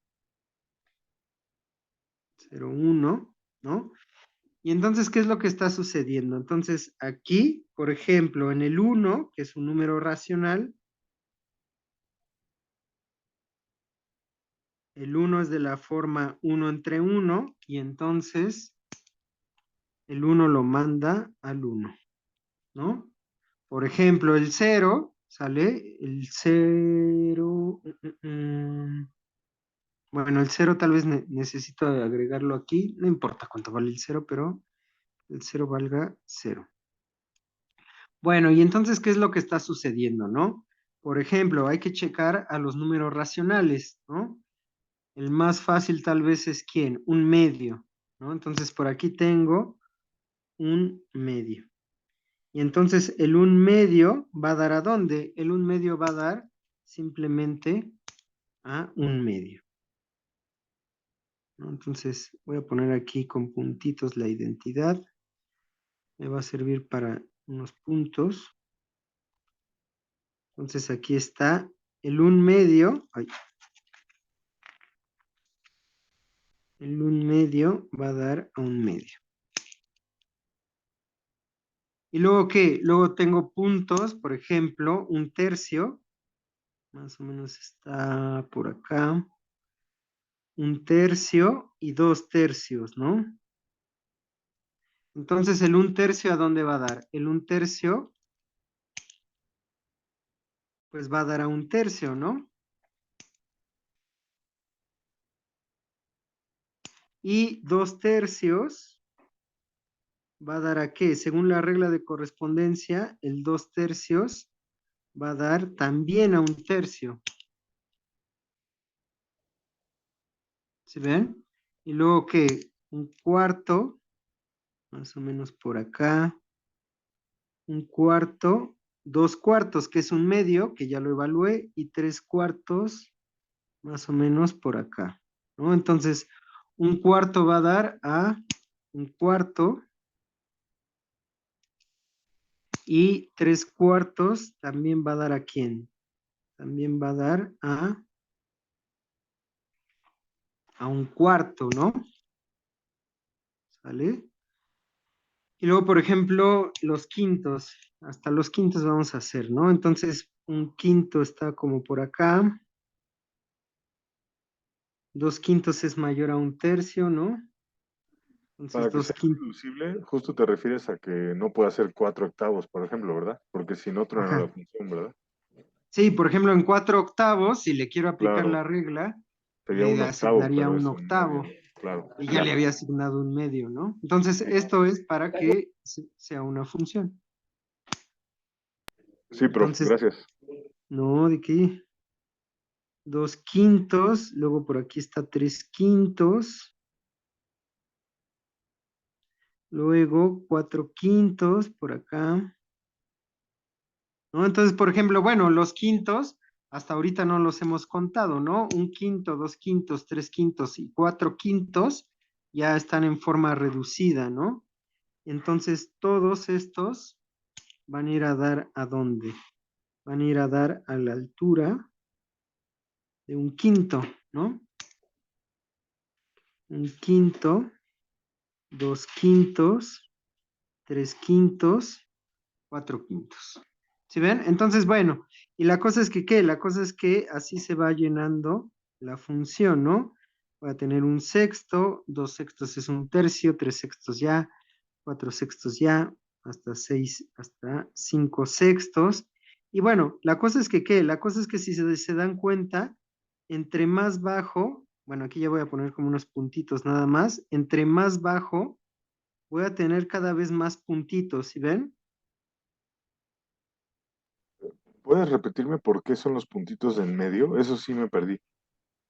[SPEAKER 2] 0, 1, ¿no? Y entonces, ¿qué es lo que está sucediendo? Entonces, aquí, por ejemplo, en el 1, que es un número racional, el 1 es de la forma 1 entre 1, y entonces el 1 lo manda al 1, ¿no? Por ejemplo, el 0, ¿sale? El 0, bueno, el 0 tal vez necesito agregarlo aquí, no importa cuánto vale el 0, pero el 0 valga 0. Bueno, y entonces, ¿qué es lo que está sucediendo, no? Por ejemplo, hay que checar a los números racionales, ¿no? El más fácil tal vez es ¿quién? Un medio, ¿no? Entonces, por aquí tengo un medio. Y entonces, el un medio va a dar ¿a dónde? El un medio va a dar simplemente a un medio, ¿no? Entonces, voy a poner aquí con puntitos la identidad. Me va a servir para unos puntos. Entonces aquí está el 1/2. El 1/2 va a dar a 1/2. ¿Y luego qué? Luego tengo puntos, por ejemplo, un tercio, más o menos está por acá, un tercio y dos tercios, ¿no? Entonces, el un tercio, ¿a dónde va a dar? El un tercio, pues va a dar a un tercio, ¿no? Y dos tercios va a dar a qué? Según la regla de correspondencia, el dos tercios va a dar también a un tercio. ¿Se ven? Y luego que un cuarto, más o menos por acá, un cuarto, dos cuartos, que es un medio, que ya lo evalué, y tres cuartos, más o menos por acá, ¿no? Entonces, un cuarto va a dar a un cuarto y tres cuartos también va a dar a quién? También va a dar a un cuarto, ¿no? ¿Sale? Y luego, por ejemplo, los quintos. Hasta los quintos vamos a hacer, ¿no? Entonces, un quinto está como por acá. Dos quintos es mayor a un tercio, ¿no? Entonces,
[SPEAKER 1] Para que
[SPEAKER 2] dos
[SPEAKER 1] sea
[SPEAKER 2] quintos.
[SPEAKER 1] reducible, justo te refieres a que no pueda ser 4 octavos, por ejemplo, ¿verdad? Porque si no truena la
[SPEAKER 2] Ajá.
[SPEAKER 1] función, ¿verdad?
[SPEAKER 2] Sí, por ejemplo, en cuatro octavos, si le quiero aplicar
[SPEAKER 1] Claro,
[SPEAKER 2] la regla,
[SPEAKER 1] sería
[SPEAKER 2] le
[SPEAKER 1] 1 octavo,
[SPEAKER 2] asignaría
[SPEAKER 1] pero
[SPEAKER 2] un
[SPEAKER 1] es un medio.
[SPEAKER 2] octavo
[SPEAKER 1] Claro,
[SPEAKER 2] y ya
[SPEAKER 1] ya.
[SPEAKER 2] le había asignado un medio, ¿no? Entonces,
[SPEAKER 1] Sí,
[SPEAKER 2] esto es para que sea una función.
[SPEAKER 1] sí, profe,
[SPEAKER 2] Entonces,
[SPEAKER 1] gracias.
[SPEAKER 2] no, ¿de qué? Dos quintos, luego por aquí está tres quintos, luego cuatro quintos por acá, ¿no? Entonces, por ejemplo, bueno, los quintos, hasta ahorita no los hemos contado, ¿no? Un quinto, dos quintos, tres quintos y cuatro quintos ya están en forma reducida, ¿no? Entonces, todos estos van a ir a dar ¿a dónde? Van a ir a dar a la altura de un quinto, ¿no? Un quinto, dos quintos, tres quintos, cuatro quintos. ¿Sí ven? Entonces, bueno, y la cosa es que, ¿qué? La cosa es que así se va llenando la función, ¿no? Voy a tener un sexto, dos sextos es un tercio, tres sextos ya, cuatro sextos ya, hasta seis, hasta cinco sextos. Y bueno, la cosa es que, ¿qué? La cosa es que si se dan cuenta, entre más bajo, bueno, aquí ya voy a poner como unos puntitos nada más, entre más bajo, voy a tener cada vez más puntitos, ¿sí ven?
[SPEAKER 1] ¿Puedes repetirme por qué son los puntitos en medio? Eso sí me perdí.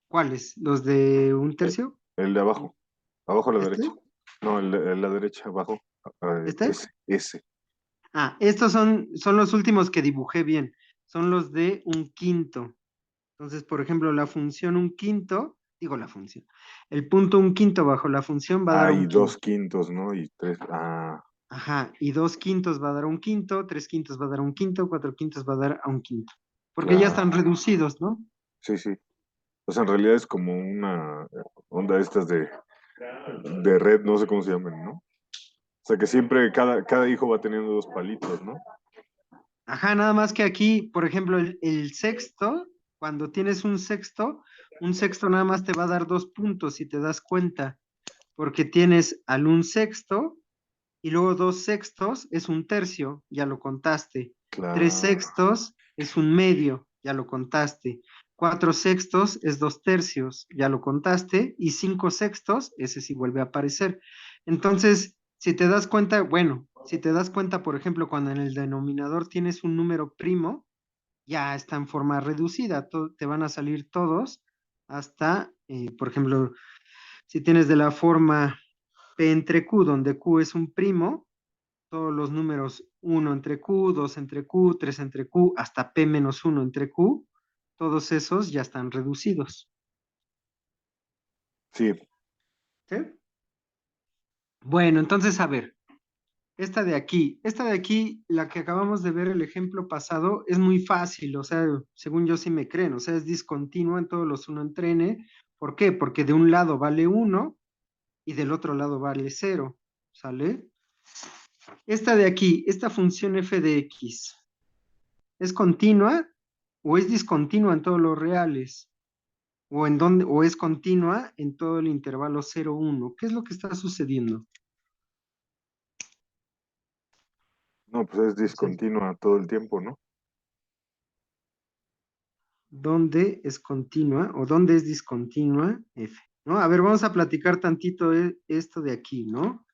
[SPEAKER 2] ¿Cuáles? ¿Los de un
[SPEAKER 1] Eh,
[SPEAKER 2] tercio?
[SPEAKER 1] El de abajo, abajo a la
[SPEAKER 2] ¿Este?
[SPEAKER 1] derecha. No, el de la derecha, abajo.
[SPEAKER 2] ¿Este?
[SPEAKER 1] Ese.
[SPEAKER 2] Ah, estos son los últimos que dibujé bien. Son los de un quinto. Entonces, por ejemplo, la función un quinto, digo la función, el punto un quinto bajo la función va a dar
[SPEAKER 1] Ah,
[SPEAKER 2] un
[SPEAKER 1] y dos
[SPEAKER 2] quinto.
[SPEAKER 1] quintos, ¿no? Y tres. Ah,
[SPEAKER 2] Ajá, y dos quintos va a dar un quinto, tres quintos va a dar un quinto, cuatro quintos va a dar a un quinto. Porque ya
[SPEAKER 1] claro.
[SPEAKER 2] están reducidos, ¿no?
[SPEAKER 1] Sí, sí. O sea, en realidad es como una onda estas de red, no sé cómo se llaman, ¿no? O sea, que siempre cada hijo va teniendo dos palitos, ¿no?
[SPEAKER 2] Ajá, nada más que aquí, por ejemplo, el sexto, cuando tienes un sexto nada más te va a dar dos puntos, si te das cuenta, porque tienes al un sexto y luego dos sextos es un tercio, ya lo contaste. Tres
[SPEAKER 1] Claro.
[SPEAKER 2] sextos es un medio, ya lo contaste. Cuatro sextos es dos tercios, ya lo contaste. Y cinco sextos, ese sí vuelve a aparecer. Entonces, si te das cuenta, bueno, si te das cuenta, por ejemplo, cuando en el denominador tienes un número primo, ya está en forma reducida, te van a salir todos hasta, por ejemplo, si tienes de la forma P entre Q, donde Q es un primo, todos los números uno entre Q, 2 entre Q, 3 entre Q, hasta P menos 1 entre Q, todos esos ya están reducidos.
[SPEAKER 1] Sí,
[SPEAKER 2] ¿Sí? Bueno, entonces, a ver, esta de aquí, la que acabamos de ver el ejemplo pasado, es muy fácil, o sea, según yo sí me creen, o sea, es discontinua en todos los uno entre n. ¿Por qué? Porque de un lado vale 1 y del otro lado vale 0, ¿sale? Esta de aquí, esta función f de x, ¿es continua o es discontinua en todos los reales? ¿O es continua en todo el intervalo 0, 1? ¿Qué es lo que está sucediendo?
[SPEAKER 1] No, pues es
[SPEAKER 2] Entonces,
[SPEAKER 1] discontinua todo el tiempo, ¿no?
[SPEAKER 2] ¿dónde es continua o dónde es discontinua f? ¿No? A ver, vamos a platicar tantito esto de aquí, ¿no?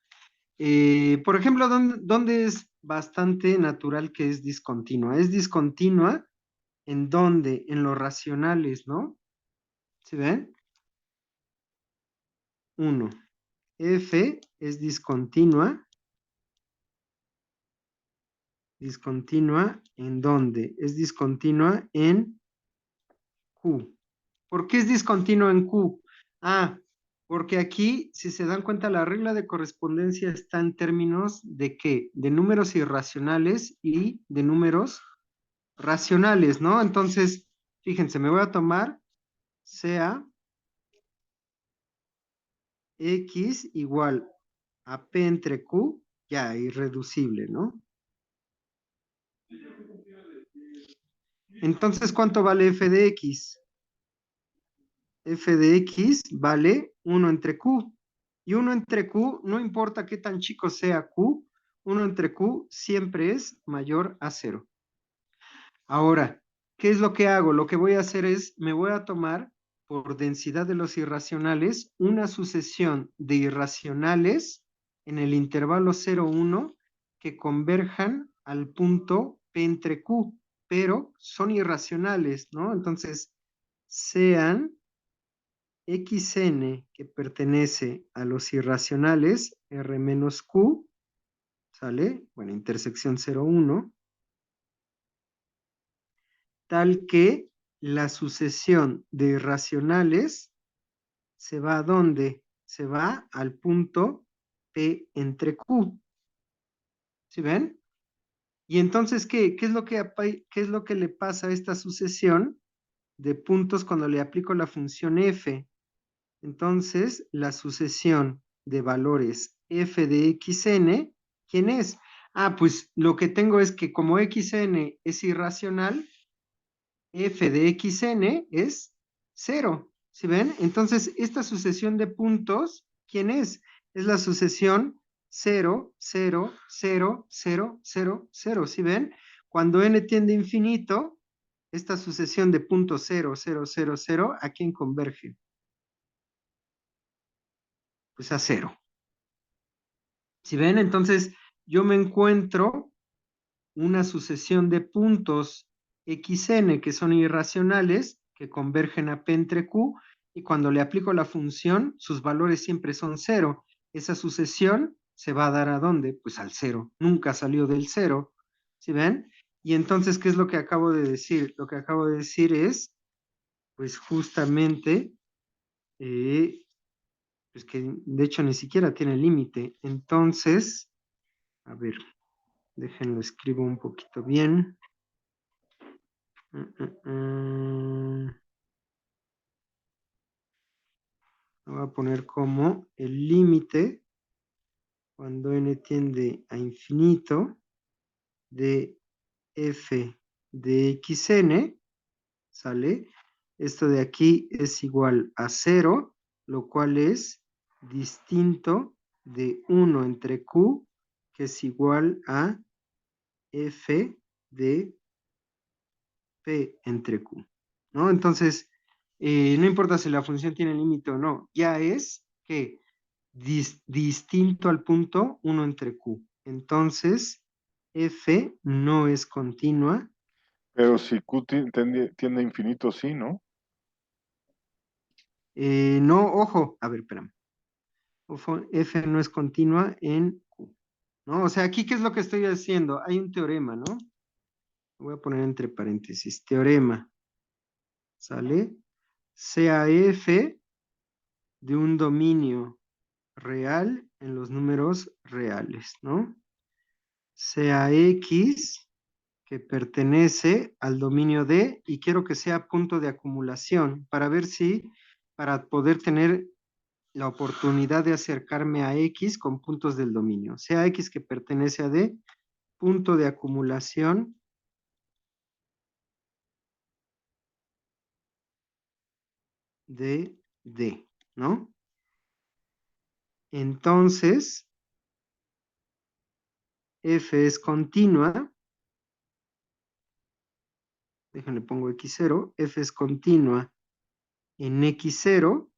[SPEAKER 2] Por ejemplo, ¿dónde es bastante natural que es discontinua? Es discontinua en dónde, en los racionales, ¿no? ¿Sí ven? 1. F es discontinua. ¿Discontinua en dónde? Es discontinua en Q. ¿Por qué es discontinua en Q? Ah, porque aquí, si se dan cuenta, la regla de correspondencia está en términos de qué? De números irracionales y de números racionales, ¿no? Entonces, fíjense, me voy a tomar sea x igual a p entre q, ya, irreducible, ¿no? Entonces, ¿cuánto vale f de x? F de x vale 1 entre q. Y 1 entre q, no importa qué tan chico sea q, 1 entre q siempre es mayor a 0. Ahora, ¿qué es lo que hago? Lo que voy a hacer es, me voy a tomar por densidad de los irracionales una sucesión de irracionales en el intervalo 0, 1 que converjan al punto P entre Q, pero son irracionales, ¿no? Entonces, sean xn que pertenece a los irracionales, R menos Q, ¿sale? Bueno, intersección 0, 1, tal que la sucesión de irracionales se va a dónde? Se va al punto P entre Q. ¿Sí ven? Y entonces, ¿qué es lo que le pasa a esta sucesión de puntos cuando le aplico la función f? Entonces, la sucesión de valores f de xn, ¿quién es? Ah, pues lo que tengo es que como xn es irracional, f de xn es 0. ¿Sí ven? Entonces, esta sucesión de puntos, ¿quién es? Es la sucesión 0, 0, 0, 0, 0, 0. ¿Sí ven? Cuando n tiende a infinito, esta sucesión de puntos 0, 0, 0, 0, ¿a quién converge? Pues a 0. ¿Sí ven? Entonces, yo me encuentro una sucesión de puntos xn que son irracionales, que convergen a p entre q, y cuando le aplico la función, sus valores siempre son 0. Esa sucesión se va a dar ¿a dónde? Pues al 0. Nunca salió del 0. ¿Sí ven? Y entonces, ¿qué es lo que acabo de decir? Lo que acabo de decir es, pues justamente, pues que de hecho ni siquiera tiene límite. Entonces, a ver, déjenlo escribo un poquito bien. Lo voy a poner como el límite cuando n tiende a infinito de f de xn, ¿sale? Esto de aquí es igual a 0, lo cual es distinto de 1 entre q, que es igual a f de p entre q, ¿no? Entonces, no importa si la función tiene límite o no, ya es que distinto al punto 1 entre q. Entonces, f no es continua.
[SPEAKER 1] Pero si Q tiende a infinito, sí, ¿no?
[SPEAKER 2] No, ojo, a ver, espérame. F no es continua en q, ¿no? O sea, aquí, ¿qué es lo que estoy haciendo? Hay un teorema, ¿no? Lo voy a poner entre paréntesis. Teorema, ¿sale? Sea f de un dominio real en los números reales, ¿no? Sea x que pertenece al dominio D y quiero que sea punto de acumulación para ver si, para poder tener la oportunidad de acercarme a X con puntos del dominio, sea X que pertenece a D, punto de acumulación de D, ¿no? Entonces, F es continua, déjenle pongo X0, F es continua en X0,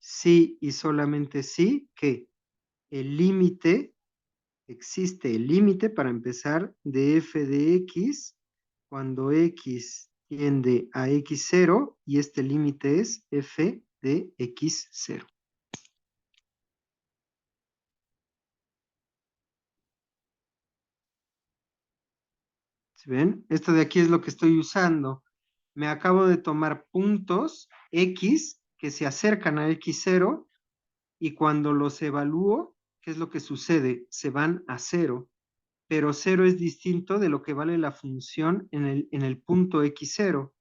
[SPEAKER 2] sí y solamente sí que el límite, existe el límite para empezar de F de X cuando X tiende a X0 y este límite es F de X0. ¿Sí ven? Esto de aquí es lo que estoy usando. Me acabo de tomar puntos X que se acercan a X0 y cuando los evalúo, ¿qué es lo que sucede? Se van a 0, pero 0 es distinto de lo que vale la función en el punto X0.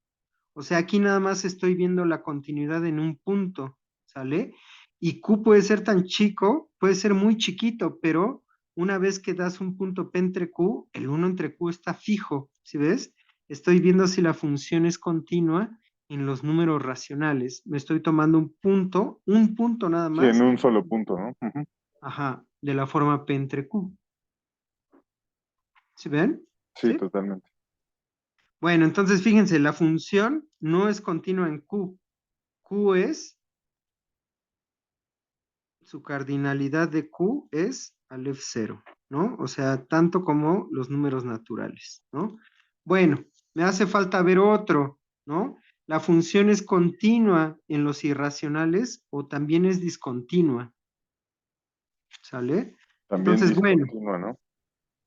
[SPEAKER 2] O sea, aquí nada más estoy viendo la continuidad en un punto, ¿sale? Y Q puede ser tan chico, puede ser muy chiquito, pero una vez que das un punto P entre Q, el 1 entre Q está fijo, ¿sí ves? Estoy viendo si la función es continua en los números racionales. Me estoy tomando un punto nada
[SPEAKER 1] Sí, en
[SPEAKER 2] más,
[SPEAKER 1] un solo punto, ¿no? Ujú.
[SPEAKER 2] ajá, de la forma P entre Q. ¿Sí ven?
[SPEAKER 1] Sí,
[SPEAKER 2] ¿Sí?
[SPEAKER 1] totalmente.
[SPEAKER 2] Bueno, entonces fíjense, la función no es continua en Q. Q es su cardinalidad de Q es Aleph 0, ¿no? O sea, tanto como los números naturales, ¿no? Bueno, me hace falta ver otro, ¿no? La función es continua en los irracionales o también es discontinua, ¿sale?
[SPEAKER 1] También
[SPEAKER 2] Entonces, bueno,
[SPEAKER 1] discontinua, ¿no?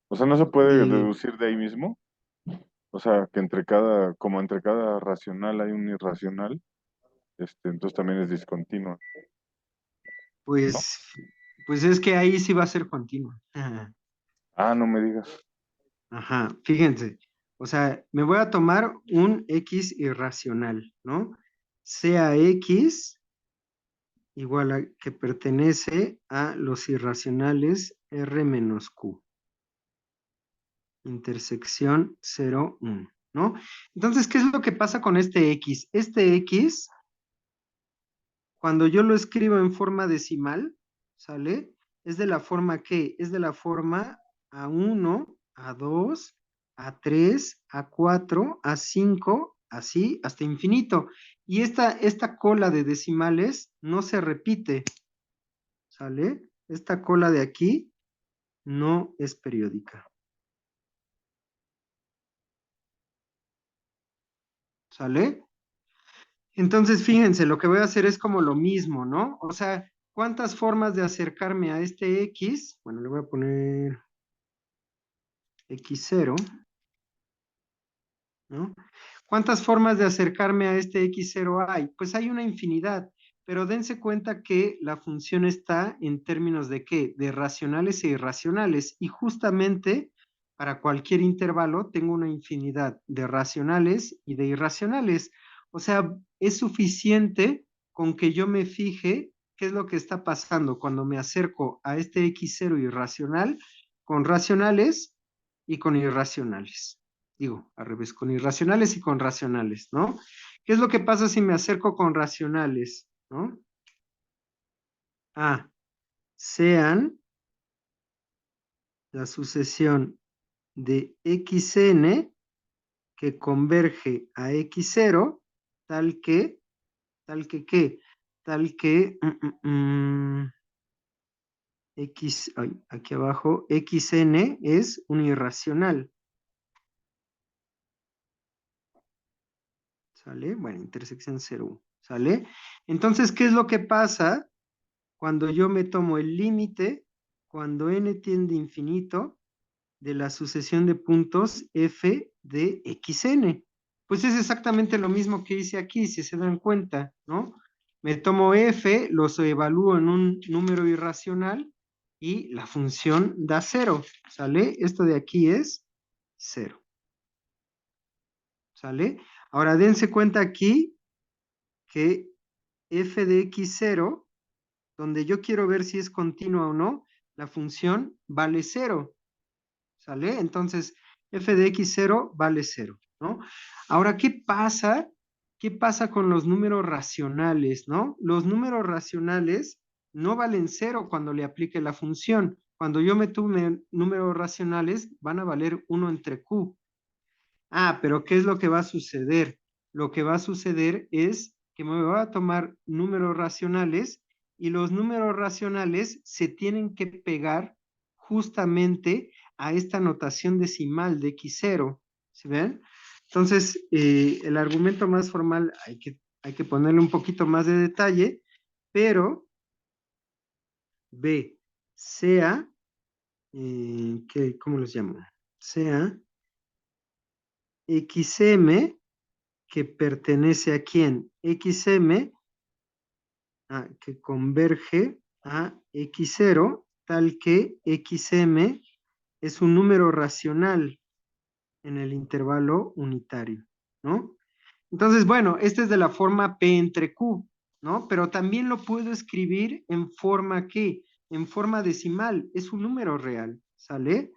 [SPEAKER 1] O sea, no se puede
[SPEAKER 2] eh,
[SPEAKER 1] deducir de ahí mismo. O sea, que entre cada, como entre cada racional hay un irracional, entonces también es discontinua, ¿no?
[SPEAKER 2] pues, pues es que ahí sí va a ser continua. Ajá.
[SPEAKER 1] Ah, no me digas.
[SPEAKER 2] Ajá, fíjense, o sea, me voy a tomar un X irracional, ¿no? Sea X igual a que pertenece a los irracionales R menos Q, intersección 0, 1, ¿no? Entonces, ¿qué es lo que pasa con este X? Este X, cuando yo lo escribo en forma decimal, ¿sale? Es de la forma ¿qué? Es de la forma A1, A2, A3, A4, A5, así hasta infinito. Y esta cola de decimales no se repite, ¿sale? Esta cola de aquí no es periódica, ¿sale? Entonces, fíjense, lo que voy a hacer es como lo mismo, ¿no? O sea, ¿cuántas formas de acercarme a este X? Bueno, le voy a poner X0, ¿no? ¿Cuántas formas de acercarme a este X0 hay? Pues hay una infinidad, pero dense cuenta que la función está en términos de ¿qué? De racionales e irracionales, y justamente para cualquier intervalo tengo una infinidad de racionales y de irracionales. O sea, es suficiente con que yo me fije qué es lo que está pasando cuando me acerco a este X0 irracional con racionales y con irracionales. Digo, al revés, con irracionales y con racionales, ¿no? ¿Qué es lo que pasa si me acerco con racionales, ¿no? A, sean la sucesión de xn que converge a x0, tal que, ¿qué? Tal que, x, ay, aquí abajo, xn es un irracional, ¿sale? Bueno, intersección 0, ¿sale? Entonces, ¿qué es lo que pasa cuando yo me tomo el límite, cuando n tiende a infinito, de la sucesión de puntos f de xn? Pues es exactamente lo mismo que hice aquí, si se dan cuenta, ¿no? Me tomo f, los evalúo en un número irracional y la función da 0, ¿sale? Esto de aquí es 0, ¿sale? Ahora dense cuenta aquí que f de x0 donde yo quiero ver si es continua o no, la función vale 0, ¿sale? Entonces, f de x0 vale 0, ¿no? Ahora, ¿qué pasa? ¿Qué pasa con los números racionales, no? Los números racionales no valen 0 cuando le aplique la función. Cuando yo me tome números racionales, van a valer 1 entre q. Ah, pero ¿qué es lo que va a suceder? Lo que va a suceder es que me voy a tomar números racionales y los números racionales se tienen que pegar justamente a esta notación decimal de x0. ¿Sí ven? Entonces, el argumento más formal hay que ponerle un poquito más de detalle, pero B, sea, ¿cómo los llamo? Sea xm que pertenece a quién? XM, que converge a X0, tal que XM es un número racional en el intervalo unitario, ¿no? Entonces, bueno, este es de la forma P entre Q, ¿no? Pero también lo puedo escribir en forma ¿qué? En forma decimal, es un número real, ¿sale?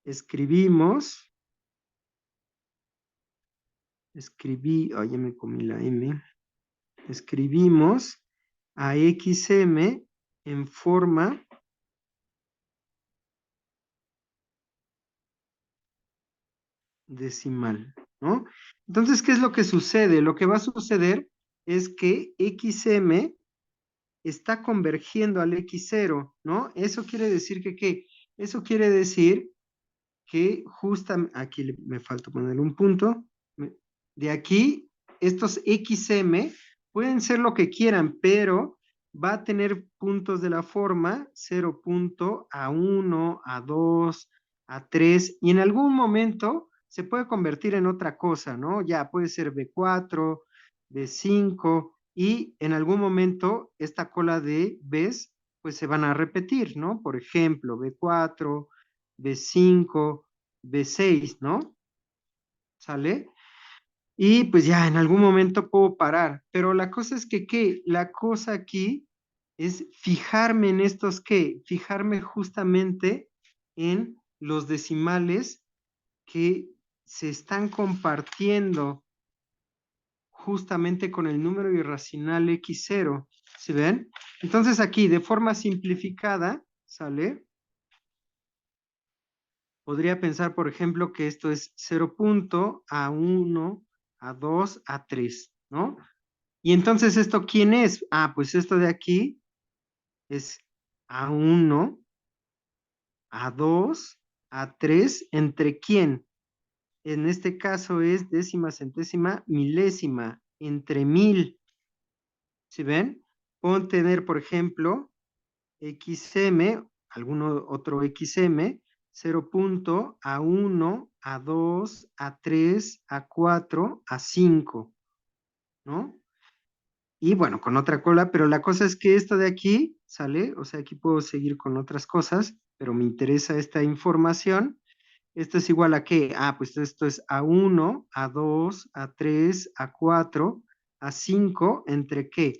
[SPEAKER 2] Escribimos, ya me comí la M. Escribimos a XM en forma decimal, ¿no? Entonces, ¿qué es lo que sucede? Lo que va a suceder es que XM está convergiendo al X0, ¿no? Eso quiere decir que, ¿qué? Eso quiere decir que justamente, aquí me falta poner un punto, de aquí, estos XM pueden ser lo que quieran, pero va a tener puntos de la forma 0 punto, A1, A2, A3, y en algún momento se puede convertir en otra cosa, ¿no? Ya puede ser B4, B5, y en algún momento esta cola de Bs pues se van a repetir, ¿no? Por ejemplo, B4, B5, B6, ¿no? ¿Sale? Y pues ya en algún momento puedo parar, pero la cosa es que, ¿qué? La cosa aquí es fijarme en estos, ¿qué? Fijarme justamente en los decimales que se están compartiendo justamente con el número irracional x0, ¿sí ven? Entonces aquí, de forma simplificada, ¿sale? Podría pensar, por ejemplo, que esto es 0 punto, A1, A2, A3, ¿no? Y entonces, ¿esto quién es? Ah, pues esto de aquí es A1, A2, A3, ¿entre quién? En este caso es décima, centésima, milésima, entre 1000. ¿Sí ven? Puedo tener, por ejemplo, XM, algún otro XM, 0 punto, A1, A2, A3, A4, A5, ¿no? Y bueno, con otra cola, pero la cosa es que esto de aquí, ¿sale? O sea, aquí puedo seguir con otras cosas, pero me interesa esta información. Esto es igual a qué? Ah, pues esto es A1, A2, A3, A4, A5, ¿entre qué?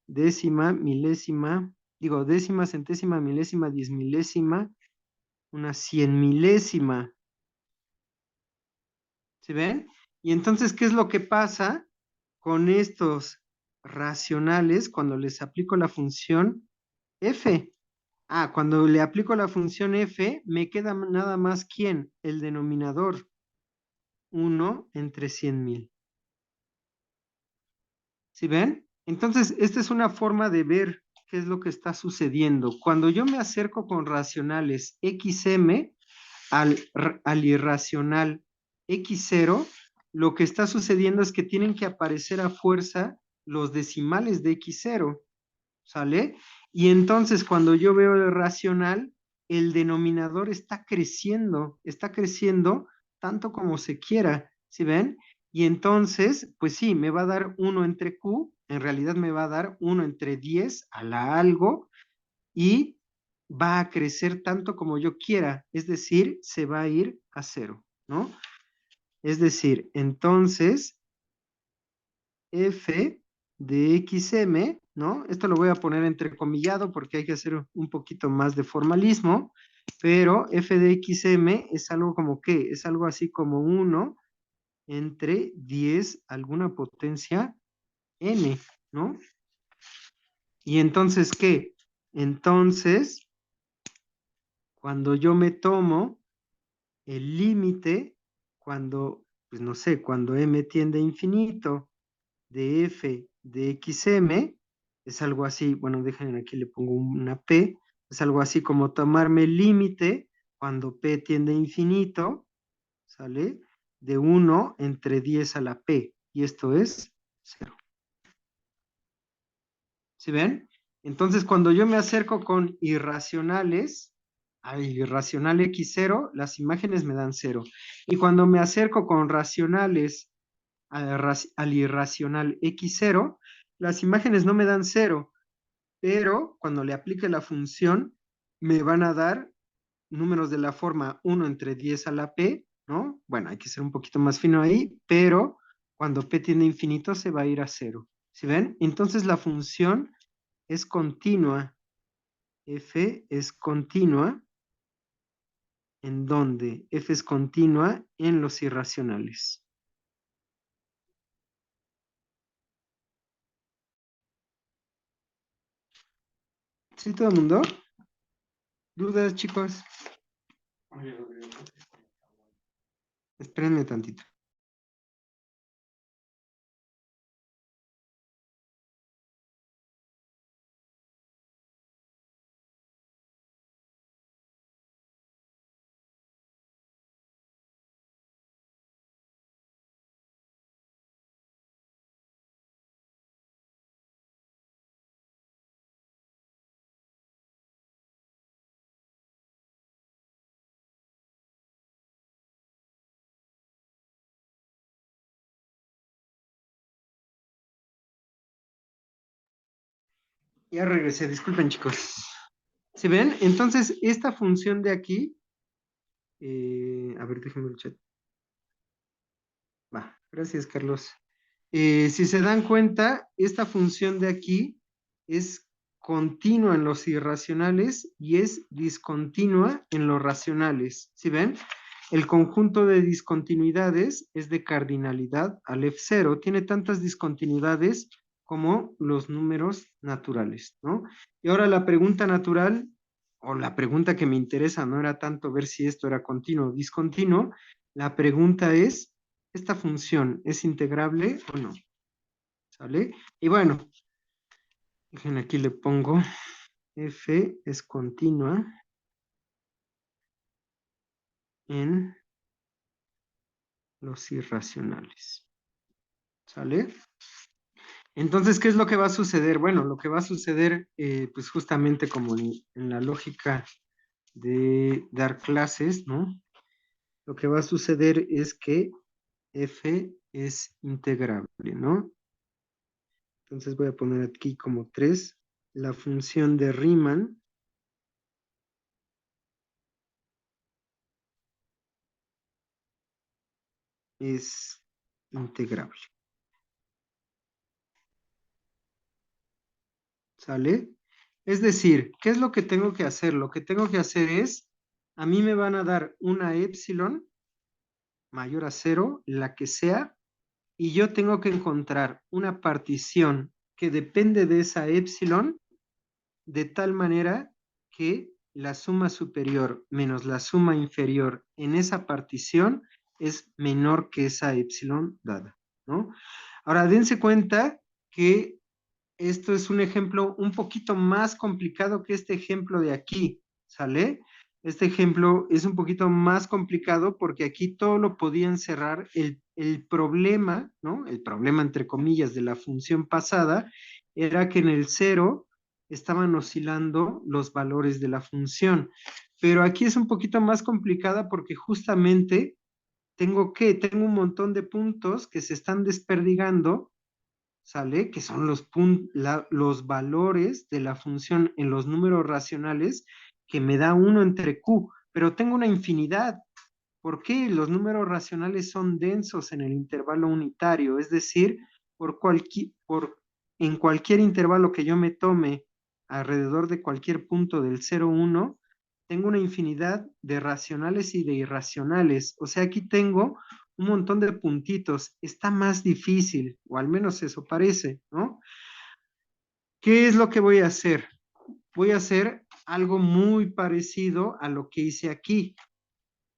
[SPEAKER 2] Décima, milésima, digo, décima, centésima, milésima, 10 milésima, una 100 milésima. ¿Sí ven? Y entonces, ¿qué es lo que pasa con estos racionales cuando les aplico la función f? Ah, cuando le aplico la función f, me queda nada más ¿quién? El denominador, 1 entre 100,000. ¿Sí ven? Entonces, esta es una forma de ver qué es lo que está sucediendo. Cuando yo me acerco con racionales xm al irracional x0, lo que está sucediendo es que tienen que aparecer a fuerza los decimales de x0, ¿sale? Y entonces cuando yo veo el racional, el denominador está creciendo tanto como se quiera, ¿sí ven? Y entonces, pues sí, me va a dar 1 entre q, en realidad me va a dar 1 entre 10 a la algo, y va a crecer tanto como yo quiera, es decir, se va a ir a 0, ¿no? Es decir, entonces, f de xm ¿no? Esto lo voy a poner entrecomillado porque hay que hacer un poquito más de formalismo, pero f de xm es algo como ¿qué? Es algo así como 1 entre 10 alguna potencia n, ¿no? Y entonces, ¿qué? Entonces, cuando yo me tomo el límite, cuando, pues no sé, cuando m tiende a infinito de f de xm, es algo así, bueno, déjenme aquí le pongo una p, es algo así como tomarme el límite cuando p tiende a infinito, ¿sale? De 1 entre 10 a la p, y esto es 0. ¿Sí ven? Entonces, cuando yo me acerco con irracionales, al irracional x0, las imágenes me dan 0. Y cuando me acerco con racionales al irracional x0, las imágenes no me dan 0, pero cuando le aplique la función, me van a dar números de la forma 1 entre 10 a la p, ¿no? Bueno, hay que ser un poquito más fino ahí, pero cuando p tiende a infinito se va a ir a 0. ¿Sí ven? Entonces la función es continua. F es continua. ¿En dónde? F es continua en los irracionales. ¿Sí, todo el mundo? ¿Dudas, chicos? Espérenme tantito. Ya regresé, disculpen, chicos. ¿Sí ven? Entonces, esta función de aquí, a ver, déjenme el chat. Va, gracias, Carlos. Si se dan cuenta, esta función de aquí es continua en los irracionales y es discontinua en los racionales. ¿Sí ven? El conjunto de discontinuidades es de cardinalidad al F0. Tiene tantas discontinuidades como los números naturales, ¿no? Y ahora la pregunta natural, o la pregunta que me interesa, no era tanto ver si esto era continuo o discontinuo, la pregunta es, ¿esta función es integrable o no? ¿Sale? Y bueno, dejen aquí le pongo f es continua en los irracionales. ¿Sale? Entonces, ¿qué es lo que va a suceder? Bueno, lo que va a suceder, pues justamente como en la lógica de dar clases, ¿no? Lo que va a suceder es que f es integrable, ¿no? Entonces voy a poner aquí como 3 la función de Riemann es integrable. ¿Sale? Es decir, ¿qué es lo que tengo que hacer? Lo que tengo que hacer es, a mí me van a dar una epsilon mayor a 0, la que sea, y yo tengo que encontrar una partición que depende de esa epsilon de tal manera que la suma superior menos la suma inferior en esa partición es menor que esa epsilon dada, ¿no? Ahora, dense cuenta que esto es un ejemplo un poquito más complicado que este ejemplo de aquí, ¿sale? Este ejemplo es un poquito más complicado porque aquí todo lo podía encerrar el problema, ¿no? El problema entre comillas de la función pasada era que en el cero estaban oscilando los valores de la función. Pero aquí es un poquito más complicada porque justamente tengo un montón de puntos que se están desperdigando, ¿sale? Que son los valores de la función en los números racionales que me da 1 entre Q, pero tengo una infinidad. ¿Por qué? Los números racionales son densos en el intervalo unitario, es decir, por en cualquier intervalo que yo me tome alrededor de cualquier punto del 0, 1, tengo una infinidad de racionales y de irracionales. O sea, aquí tengo un montón de puntitos. Está más difícil, o al menos eso parece, ¿no? ¿Qué es lo que voy a hacer? Voy a hacer algo muy parecido a lo que hice aquí.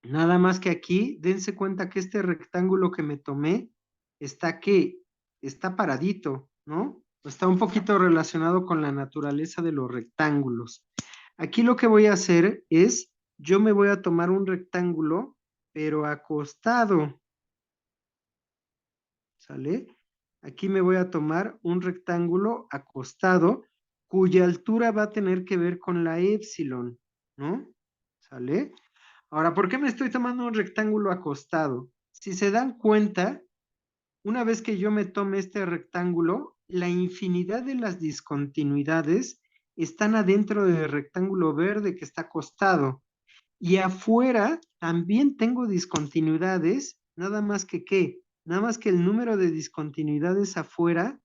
[SPEAKER 2] Nada más que aquí, dense cuenta que este rectángulo que me tomé está que está paradito, ¿no? Está un poquito relacionado con la naturaleza de los rectángulos. Aquí lo que voy a hacer es, yo me voy a tomar un rectángulo, pero acostado, ¿sale? Aquí me voy a tomar un rectángulo acostado, cuya altura va a tener que ver con la épsilon, ¿no? ¿Sale? Ahora, ¿por qué me estoy tomando un rectángulo acostado? Si se dan cuenta, una vez que yo me tome este rectángulo, la infinidad de las discontinuidades están adentro del rectángulo verde que está acostado. Y afuera también tengo discontinuidades, nada más que qué, nada más que el número de discontinuidades afuera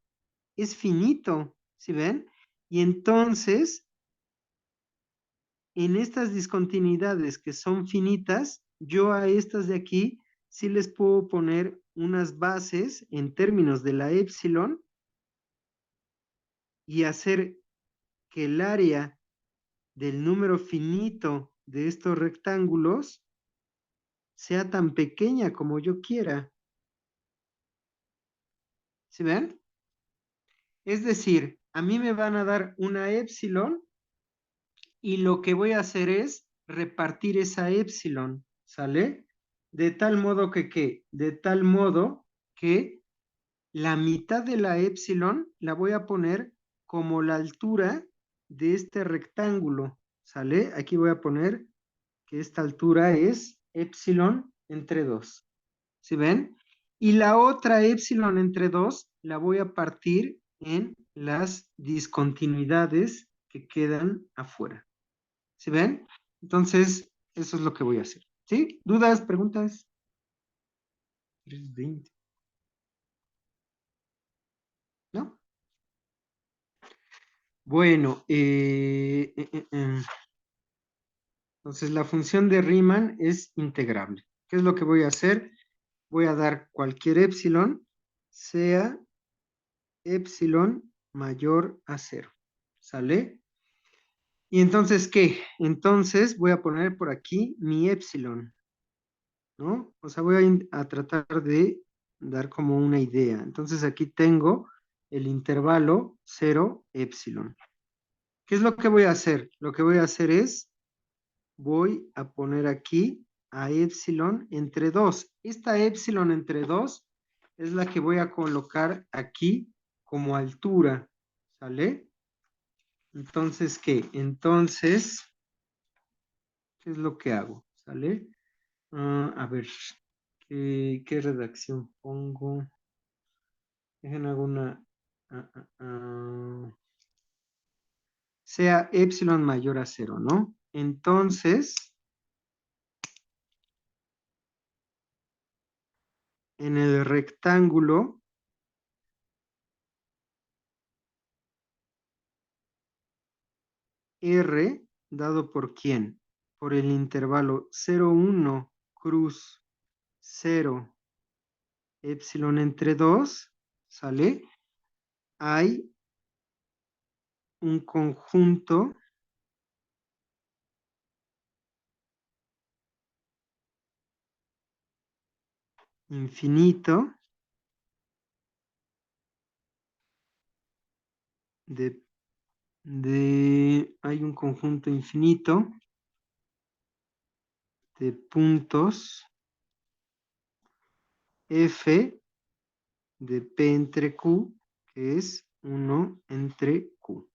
[SPEAKER 2] es finito, ¿sí ven? Y entonces en estas discontinuidades que son finitas, yo a estas de aquí sí les puedo poner unas bases en términos de la épsilon y hacer que el área del número finito de estos rectángulos sea tan pequeña como yo quiera. ¿Sí ven? Es decir, a mí me van a dar una épsilon y lo que voy a hacer es repartir esa épsilon, ¿sale? De tal modo que, ¿qué? De tal modo que la mitad de la épsilon la voy a poner como la altura de este rectángulo, ¿sale? Aquí voy a poner que esta altura es épsilon entre 2, ¿sí ven? Y la otra épsilon entre 2 la voy a partir en las discontinuidades que quedan afuera. ¿Sí ven? Entonces, eso es lo que voy a hacer. ¿Sí? ¿Dudas, preguntas? 320. ¿No? Bueno, entonces la función de Riemann es integrable. ¿Qué es lo que voy a hacer? Voy a dar cualquier épsilon, sea épsilon mayor a 0. ¿Sale? Y entonces, ¿qué? Entonces voy a poner por aquí mi épsilon, ¿no? O sea, voy a tratar de dar como una idea. Entonces aquí tengo el intervalo 0, épsilon. ¿Qué es lo que voy a hacer? Lo que voy a hacer es, voy a poner aquí a épsilon entre 2. Esta épsilon entre 2 es la que voy a colocar aquí como altura, ¿sale? Entonces, ¿qué? Entonces, ¿qué es lo que hago? ¿Sale? A ver, ¿qué redacción pongo? Dejen alguna. Sea épsilon mayor a 0, ¿no? Entonces, en el rectángulo, R, dado por quién? Por el intervalo 0, 1, cruz 0, épsilon entre 2, ¿sale? Hay un conjunto infinito hay un conjunto infinito de puntos F de P entre Q, que es 1 entre Q.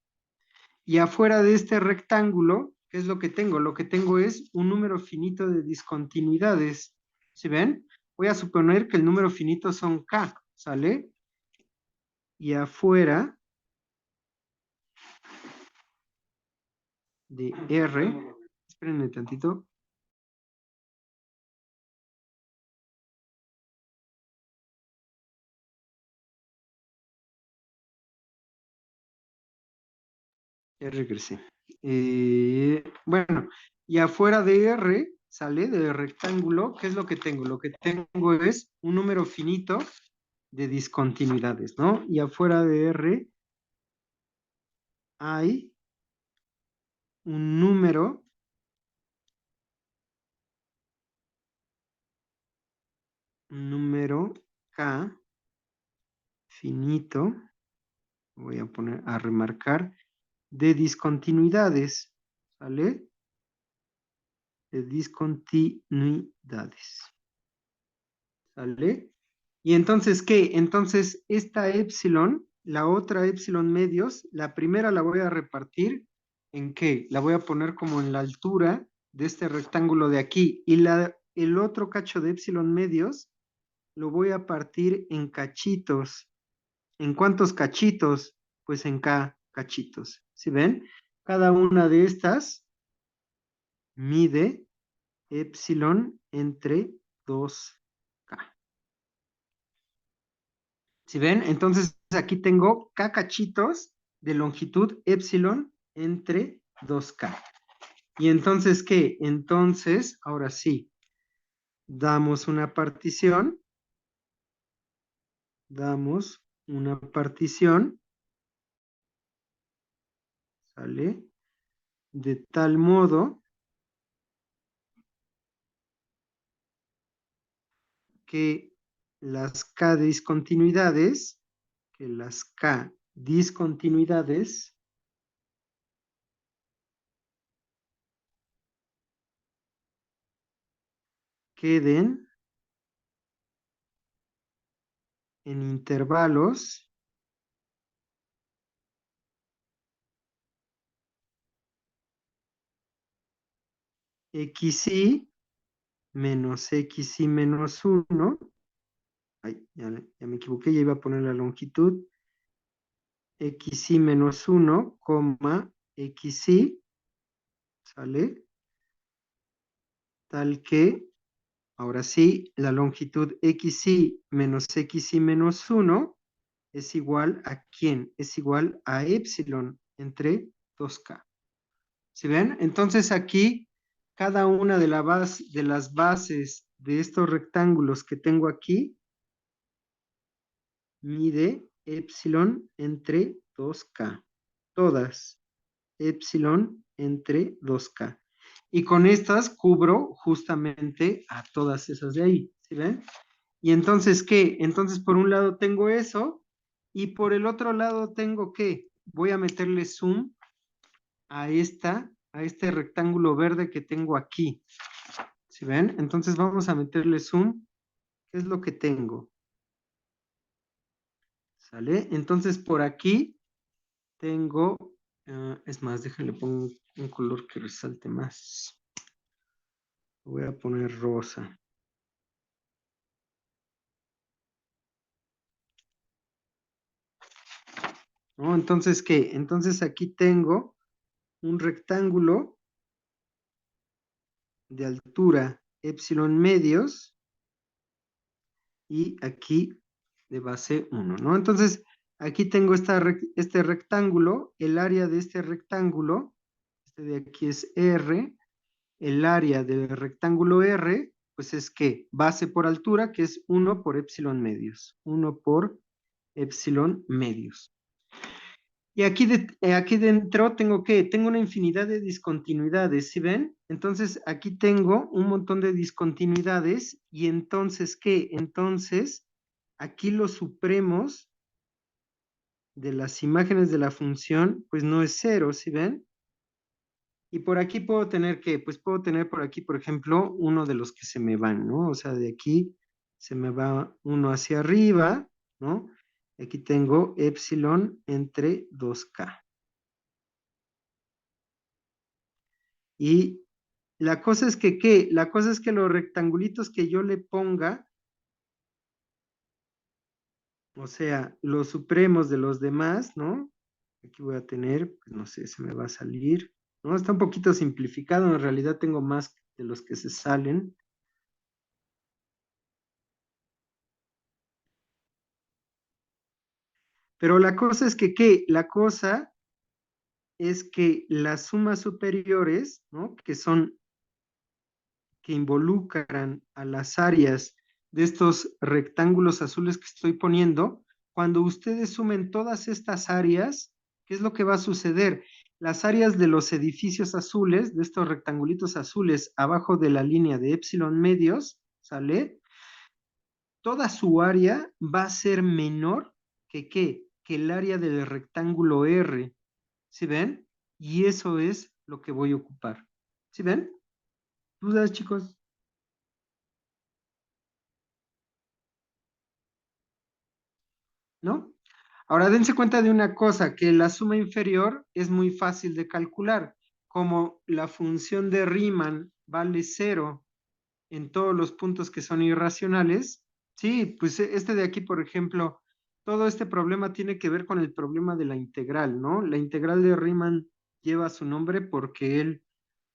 [SPEAKER 2] Y afuera de este rectángulo, ¿qué es lo que tengo? Lo que tengo es un número finito de discontinuidades. ¿Sí ven? Voy a suponer que el número finito son K, ¿sale? Y afuera de R, espérenme tantito, Ya regresé. Bueno, y afuera de R, sale del rectángulo, ¿qué es lo que tengo? Lo que tengo es un número finito de discontinuidades, ¿no? Y afuera de R hay un número K finito, voy a poner a remarcar, de discontinuidades, ¿sale? De discontinuidades, ¿sale? Y entonces, ¿qué? Entonces, esta epsilon, la otra epsilon medios, la primera la voy a repartir ¿en qué? La voy a poner como en la altura de este rectángulo de aquí. Y el otro cacho de epsilon medios lo voy a partir en cachitos. ¿En cuántos cachitos? Pues en K cachitos. ¿Sí ven? Cada una de estas mide epsilon entre 2K. ¿Sí ven? Entonces aquí tengo K cachitos de longitud epsilon entre 2K. ¿Y entonces qué? Entonces, ahora sí, damos una partición, ¿sale? De tal modo que las K discontinuidades, que las K discontinuidades queden en intervalos xy menos xy menos 1. Ay, ya me equivoqué, ya iba a poner la longitud xy menos 1, xy, ¿sale? Tal que, ahora sí, la longitud xy menos 1 es igual a ¿quién? Es igual a epsilon entre 2K. ¿Sí ven? Entonces aquí, cada una de las bases de estos rectángulos que tengo aquí mide epsilon entre 2K. Todas epsilon entre 2K. Y con estas cubro justamente a todas esas de ahí. ¿Sí ven? Y entonces, ¿qué? Entonces, por un lado tengo eso y por el otro lado tengo ¿qué? Voy a meterle zoom a este rectángulo verde que tengo aquí. ¿Sí ven? Entonces vamos a meterle zoom. ¿Qué es lo que tengo? ¿Sale? Entonces por aquí tengo, es más, déjenle pongo un color que resalte más. Voy a poner rosa. ¿No? Entonces, ¿qué? Entonces aquí tengo un rectángulo de altura epsilon medios y aquí de base 1, ¿no? Entonces, aquí tengo este rectángulo, el área de este rectángulo, este de aquí es R, el área del rectángulo R, pues es que base por altura, que es 1 por epsilon medios, 1 por epsilon medios. Y aquí dentro tengo ¿qué? Tengo una infinidad de discontinuidades, ¿sí ven? Entonces aquí tengo un montón de discontinuidades y entonces ¿qué? Entonces aquí los supremos de las imágenes de la función, pues no es cero, ¿sí ven? Y por aquí puedo tener ¿qué? Pues puedo tener por aquí, por ejemplo, uno de los que se me van, ¿no? O sea, de aquí se me va uno hacia arriba, ¿no? Aquí tengo epsilon entre 2K. Y la cosa es que, ¿qué? La cosa es que los rectangulitos que yo le ponga, o sea, los supremos de los demás, ¿no? Aquí voy a tener, pues no sé, se me va a salir, ¿no? Está un poquito simplificado, en realidad tengo más de los que se salen. Pero la cosa es que, ¿qué? La cosa es que las sumas superiores, ¿no? Que involucran a las áreas de estos rectángulos azules que estoy poniendo, cuando ustedes sumen todas estas áreas, ¿qué es lo que va a suceder? Las áreas de los edificios azules, de estos rectangulitos azules abajo de la línea de epsilon medios, ¿sale? Toda su área va a ser menor que ¿qué? Que el área del rectángulo R, ¿sí ven? Y eso es lo que voy a ocupar. ¿Sí ven? ¿Dudas, chicos? ¿No? Ahora dense cuenta de una cosa, que la suma inferior es muy fácil de calcular. Como la función de Riemann vale cero en todos los puntos que son irracionales, sí, pues este de aquí, por ejemplo, todo este problema tiene que ver con el problema de la integral, ¿no? La integral de Riemann lleva su nombre porque él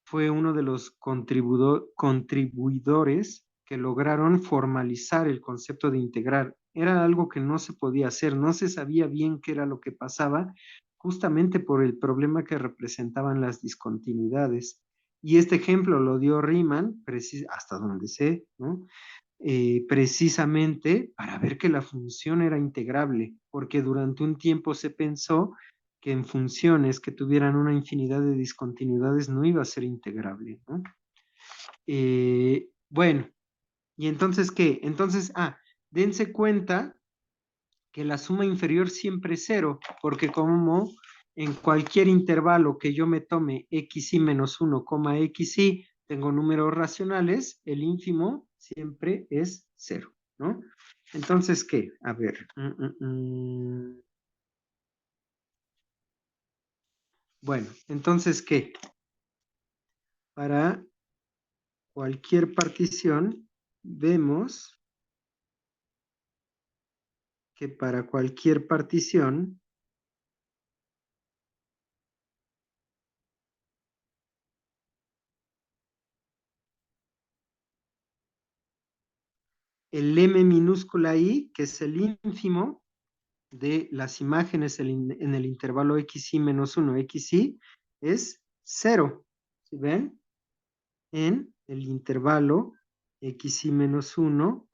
[SPEAKER 2] fue uno de los contribuidores que lograron formalizar el concepto de integrar. Era algo que no se podía hacer, no se sabía bien qué era lo que pasaba, justamente por el problema que representaban las discontinuidades. Y este ejemplo lo dio Riemann, hasta donde sé, ¿no? Precisamente para ver que la función era integrable, porque durante un tiempo se pensó que en funciones que tuvieran una infinidad de discontinuidades no iba a ser integrable, ¿no? Bueno, ¿y entonces qué? Entonces, dense cuenta que la suma inferior siempre es cero, porque como en cualquier intervalo que yo me tome xy menos 1, xy, tengo números racionales, el ínfimo siempre es cero, ¿no? Entonces, ¿qué? A ver. Bueno, entonces, ¿qué? Para cualquier partición, vemos que para cualquier partición, el m minúscula i, que es el ínfimo de las imágenes en el intervalo xy menos 1, xy, es 0. ¿Sí ven? En el intervalo xy menos 1,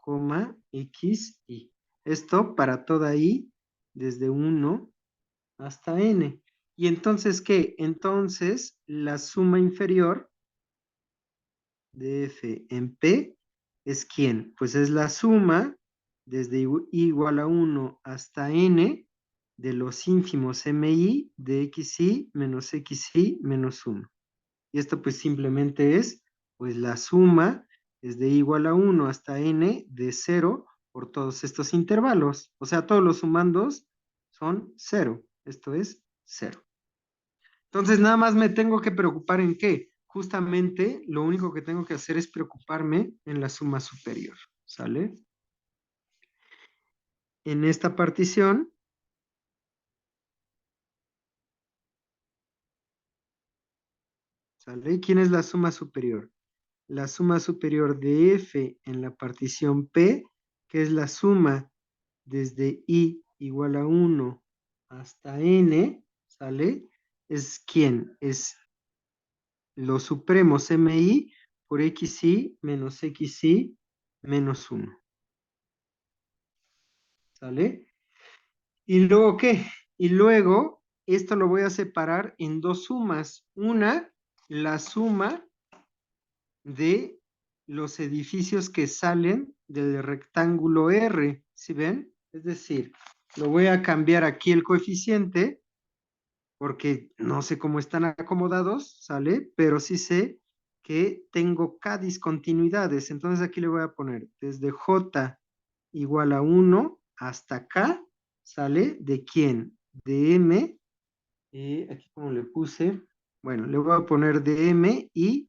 [SPEAKER 2] xy. Esto para toda i desde 1 hasta n. ¿Y entonces qué? Entonces la suma inferior de f en p es ¿quién? Pues es la suma desde i igual a 1 hasta n de los ínfimos mi de xy menos 1. Y esto pues simplemente es pues la suma desde i igual a 1 hasta n de 0 por todos estos intervalos. O sea, todos los sumandos son 0. Esto es 0. Entonces, nada más me tengo que preocupar en qué. Justamente, lo único que tengo que hacer es preocuparme en la suma superior. ¿Sale? En esta partición, ¿sale? ¿Quién es la suma superior? La suma superior de f en la partición P, que es la suma desde i igual a 1 hasta n, ¿sale? ¿Es quién? Es los supremos mi por xy menos 1. ¿Sale? ¿Y luego qué? Y luego esto lo voy a separar en dos sumas. Una, la suma de los edificios que salen del rectángulo R, ¿sí ven? Es decir, lo voy a cambiar aquí el coeficiente porque no sé cómo están acomodados, ¿sale? Pero sí sé que tengo K discontinuidades. Entonces aquí le voy a poner desde J igual a 1 hasta K, ¿sale? ¿De quién? De M. Aquí como le puse, bueno, le voy a poner de M y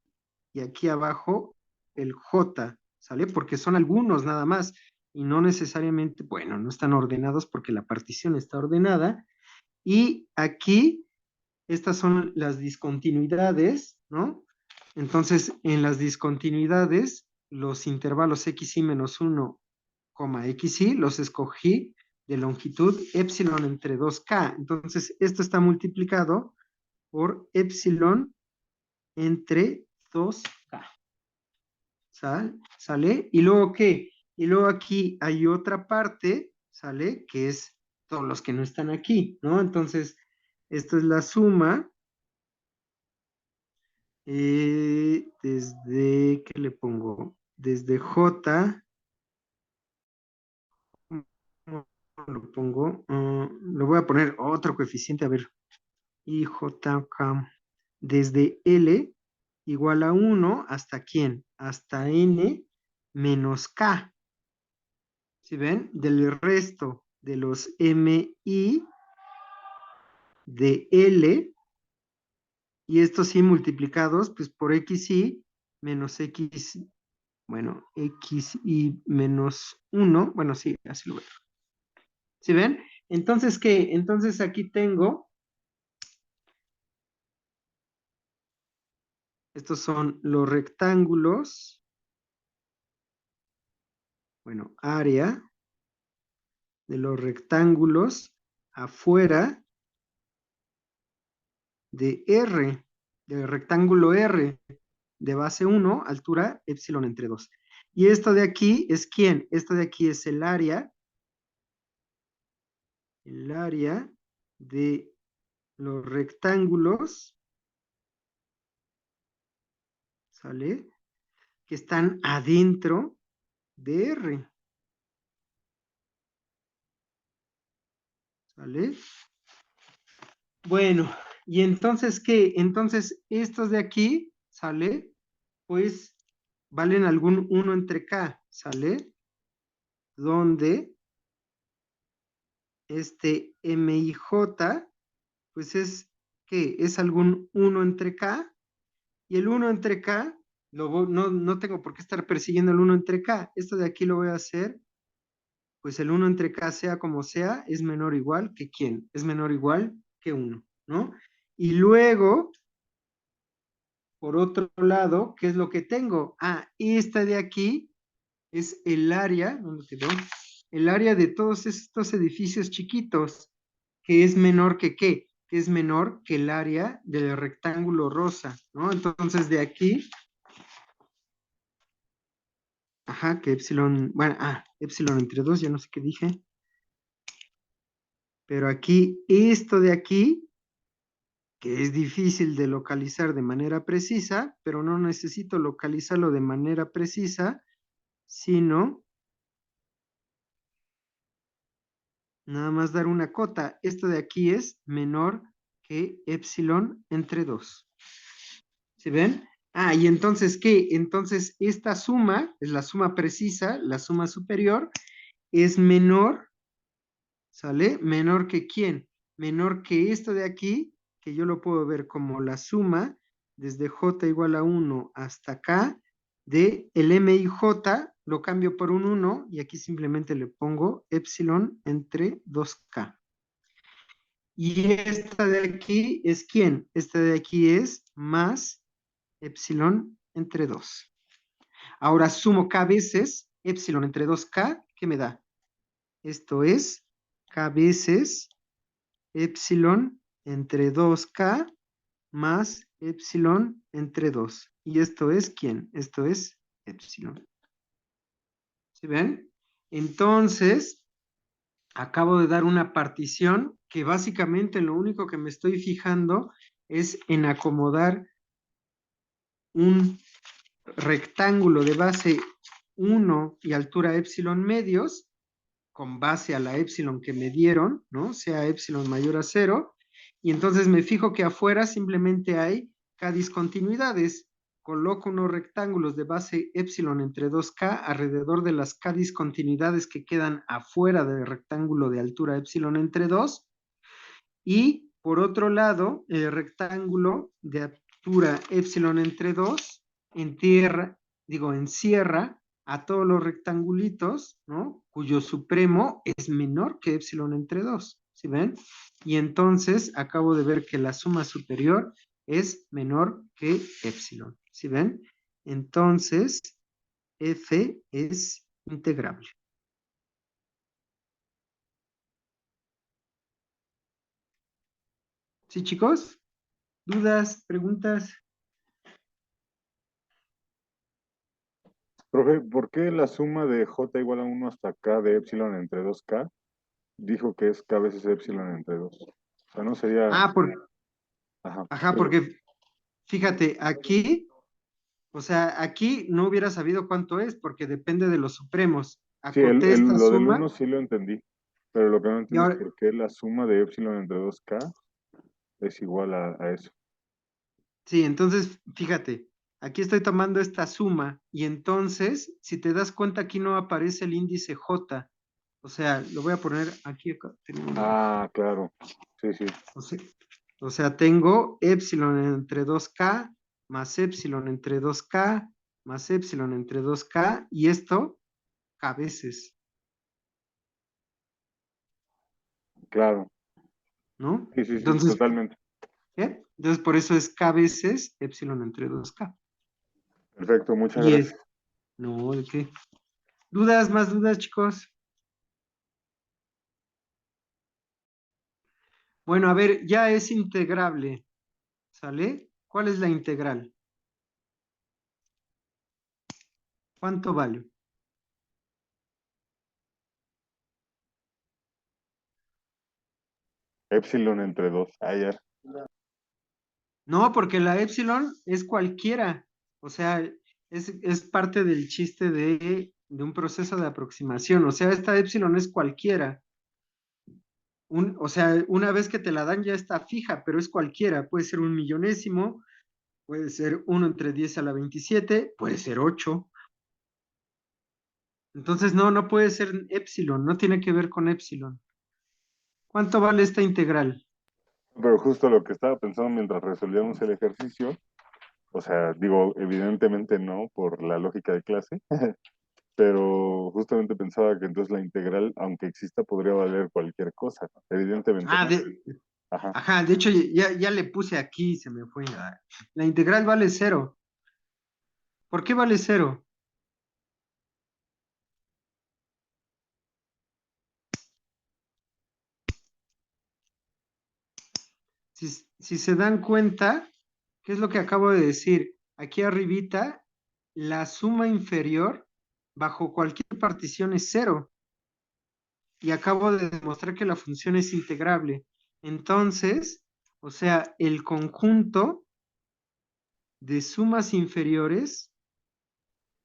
[SPEAKER 2] aquí abajo el J, ¿sale? Porque son algunos nada más y no necesariamente, bueno, no están ordenados porque la partición está ordenada. Y aquí estas son las discontinuidades, ¿no? Entonces, en las discontinuidades, los intervalos xy menos 1, xy, los escogí de longitud epsilon entre 2k. Entonces, esto está multiplicado por epsilon entre 2K. ¿Sale? ¿Y luego qué? Y luego aquí hay otra parte, ¿sale? Que es todos los que no están aquí, ¿no? Entonces, esto es la suma desde, ¿qué le pongo? Desde J, ¿cómo lo pongo? Lo voy a poner otro coeficiente, a ver, IJK, desde L igual a 1 ¿hasta quién? Hasta N menos K. ¿Sí ven? Del resto de los MI de L, y estos sí multiplicados, pues por XI menos X, bueno, XI menos 1, bueno, sí, así lo veo. ¿Sí ven? Entonces, ¿qué? Entonces aquí tengo, estos son los rectángulos, bueno, área de los rectángulos afuera de R, del rectángulo R, de base 1, altura epsilon entre 2. Y esto de aquí es ¿quién? Esto de aquí es el área de los rectángulos, ¿sale? Que están adentro de R, ¿sale? Bueno, y entonces, ¿qué? Entonces, estos de aquí, ¿sale? Pues valen algún 1 entre K, ¿sale? Donde este MIJ, pues es, ¿qué? Es algún 1 entre K, y el 1 entre K, no tengo por qué estar persiguiendo el 1 entre K, esto de aquí lo voy a hacer, pues el 1 entre K sea como sea, es menor o igual que ¿quién? Es menor o igual que 1, ¿no? Y luego, por otro lado, ¿qué es lo que tengo? Ah, esta de aquí es el área, ¿dónde quedó? El área de todos estos edificios chiquitos, que es menor que ¿qué? Que es menor que el área del rectángulo rosa, ¿no? Entonces de aquí, ajá, que epsilon, bueno, epsilon entre 2, ya no sé qué dije, pero aquí, esto de aquí, que es difícil de localizar de manera precisa, pero no necesito localizarlo de manera precisa, sino nada más dar una cota. Esto de aquí es menor que epsilon entre 2. ¿Sí ven? Y entonces, ¿qué? Entonces, esta suma es la suma precisa, la suma superior, es menor, ¿sale? Menor que ¿quién? Menor que esto de aquí, que yo lo puedo ver como la suma desde J igual a 1 hasta acá, de el M y J, lo cambio por un 1 y aquí simplemente le pongo epsilon entre 2K. Y esta de aquí es ¿quién? Esta de aquí es más epsilon entre 2. Ahora sumo K veces epsilon entre 2K, ¿qué me da? Esto es K veces epsilon entre 2K más epsilon entre 2. ¿Y esto es quién? Esto es epsilon. ¿Sí ven? Entonces, acabo de dar una partición que básicamente lo único que me estoy fijando es en acomodar un rectángulo de base 1 y altura epsilon medios con base a la epsilon que me dieron, ¿no? Sea epsilon mayor a 0, y entonces me fijo que afuera simplemente hay K discontinuidades. Coloco unos rectángulos de base epsilon entre 2K alrededor de las K discontinuidades que quedan afuera del rectángulo de altura epsilon entre 2, y por otro lado, el rectángulo de altura epsilon entre 2 encierra a todos los rectangulitos, ¿no? Cuyo supremo es menor que epsilon entre 2, ¿sí ven? Y entonces acabo de ver que la suma superior es menor que epsilon, ¿sí ven? Entonces, F es integrable. ¿Sí, chicos? ¿Dudas? ¿Preguntas?
[SPEAKER 1] Profe, ¿por qué la suma de j igual a 1 hasta k de epsilon entre 2k dijo que es k veces epsilon entre 2? O sea, no sería...
[SPEAKER 2] Ah,
[SPEAKER 1] Ajá.
[SPEAKER 2] ajá, porque fíjate, aquí, o sea, aquí no hubiera sabido cuánto es, porque depende de los supremos.
[SPEAKER 1] Sí,
[SPEAKER 2] Acoté esta
[SPEAKER 1] lo del
[SPEAKER 2] suma,
[SPEAKER 1] uno sí lo entendí, pero lo que no
[SPEAKER 2] y
[SPEAKER 1] entiendo es
[SPEAKER 2] ahora,
[SPEAKER 1] por qué la suma de epsilon entre 2k es igual a eso.
[SPEAKER 2] sí, entonces, fíjate, aquí estoy tomando esta suma, y entonces, si te das cuenta, aquí no aparece el índice J. O sea, lo voy a poner aquí, acá,
[SPEAKER 1] Ah, claro. Sí, sí.
[SPEAKER 2] o sea, o sea, tengo epsilon entre 2K más epsilon entre 2K más epsilon entre 2K y esto K veces,
[SPEAKER 1] Claro.
[SPEAKER 2] ¿no?
[SPEAKER 1] Sí, sí, sí,
[SPEAKER 2] Entonces,
[SPEAKER 1] totalmente.
[SPEAKER 2] ¿qué? Entonces, por eso es K veces epsilon entre 2K.
[SPEAKER 1] Perfecto, muchas
[SPEAKER 2] Y es,
[SPEAKER 1] gracias.
[SPEAKER 2] no, ¿de qué? ¿Dudas? ¿Más dudas, chicos? Bueno, a ver, ya es integrable, ¿sale? ¿Cuál es la integral? ¿Cuánto vale?
[SPEAKER 1] Epsilon entre 2. Ah, ya.
[SPEAKER 2] No, porque la epsilon es cualquiera, o sea, es parte del chiste de un proceso de aproximación, o sea, esta epsilon es cualquiera. O sea, una vez que te la dan ya está fija, pero es cualquiera, puede ser un millonésimo, puede ser 1 entre 10 a la 27, puede ser 8. Entonces, no, no puede ser epsilon, no tiene que ver con epsilon. ¿Cuánto vale esta integral?
[SPEAKER 1] Pero justo lo que estaba pensando mientras resolvíamos el ejercicio, o sea, digo, evidentemente no por la lógica de clase, pero justamente pensaba que entonces la integral, aunque exista, podría valer cualquier cosa, ¿no? Evidentemente
[SPEAKER 2] Ah,
[SPEAKER 1] no. Ajá.
[SPEAKER 2] ajá, de hecho ya le puse aquí, se me fue. La integral vale cero. ¿Por qué vale cero? Si, si se dan cuenta, ¿qué es lo que acabo de decir? Aquí arribita, la suma inferior bajo cualquier partición es cero. Y acabo de demostrar que la función es integrable. Entonces, o sea, el conjunto de sumas inferiores,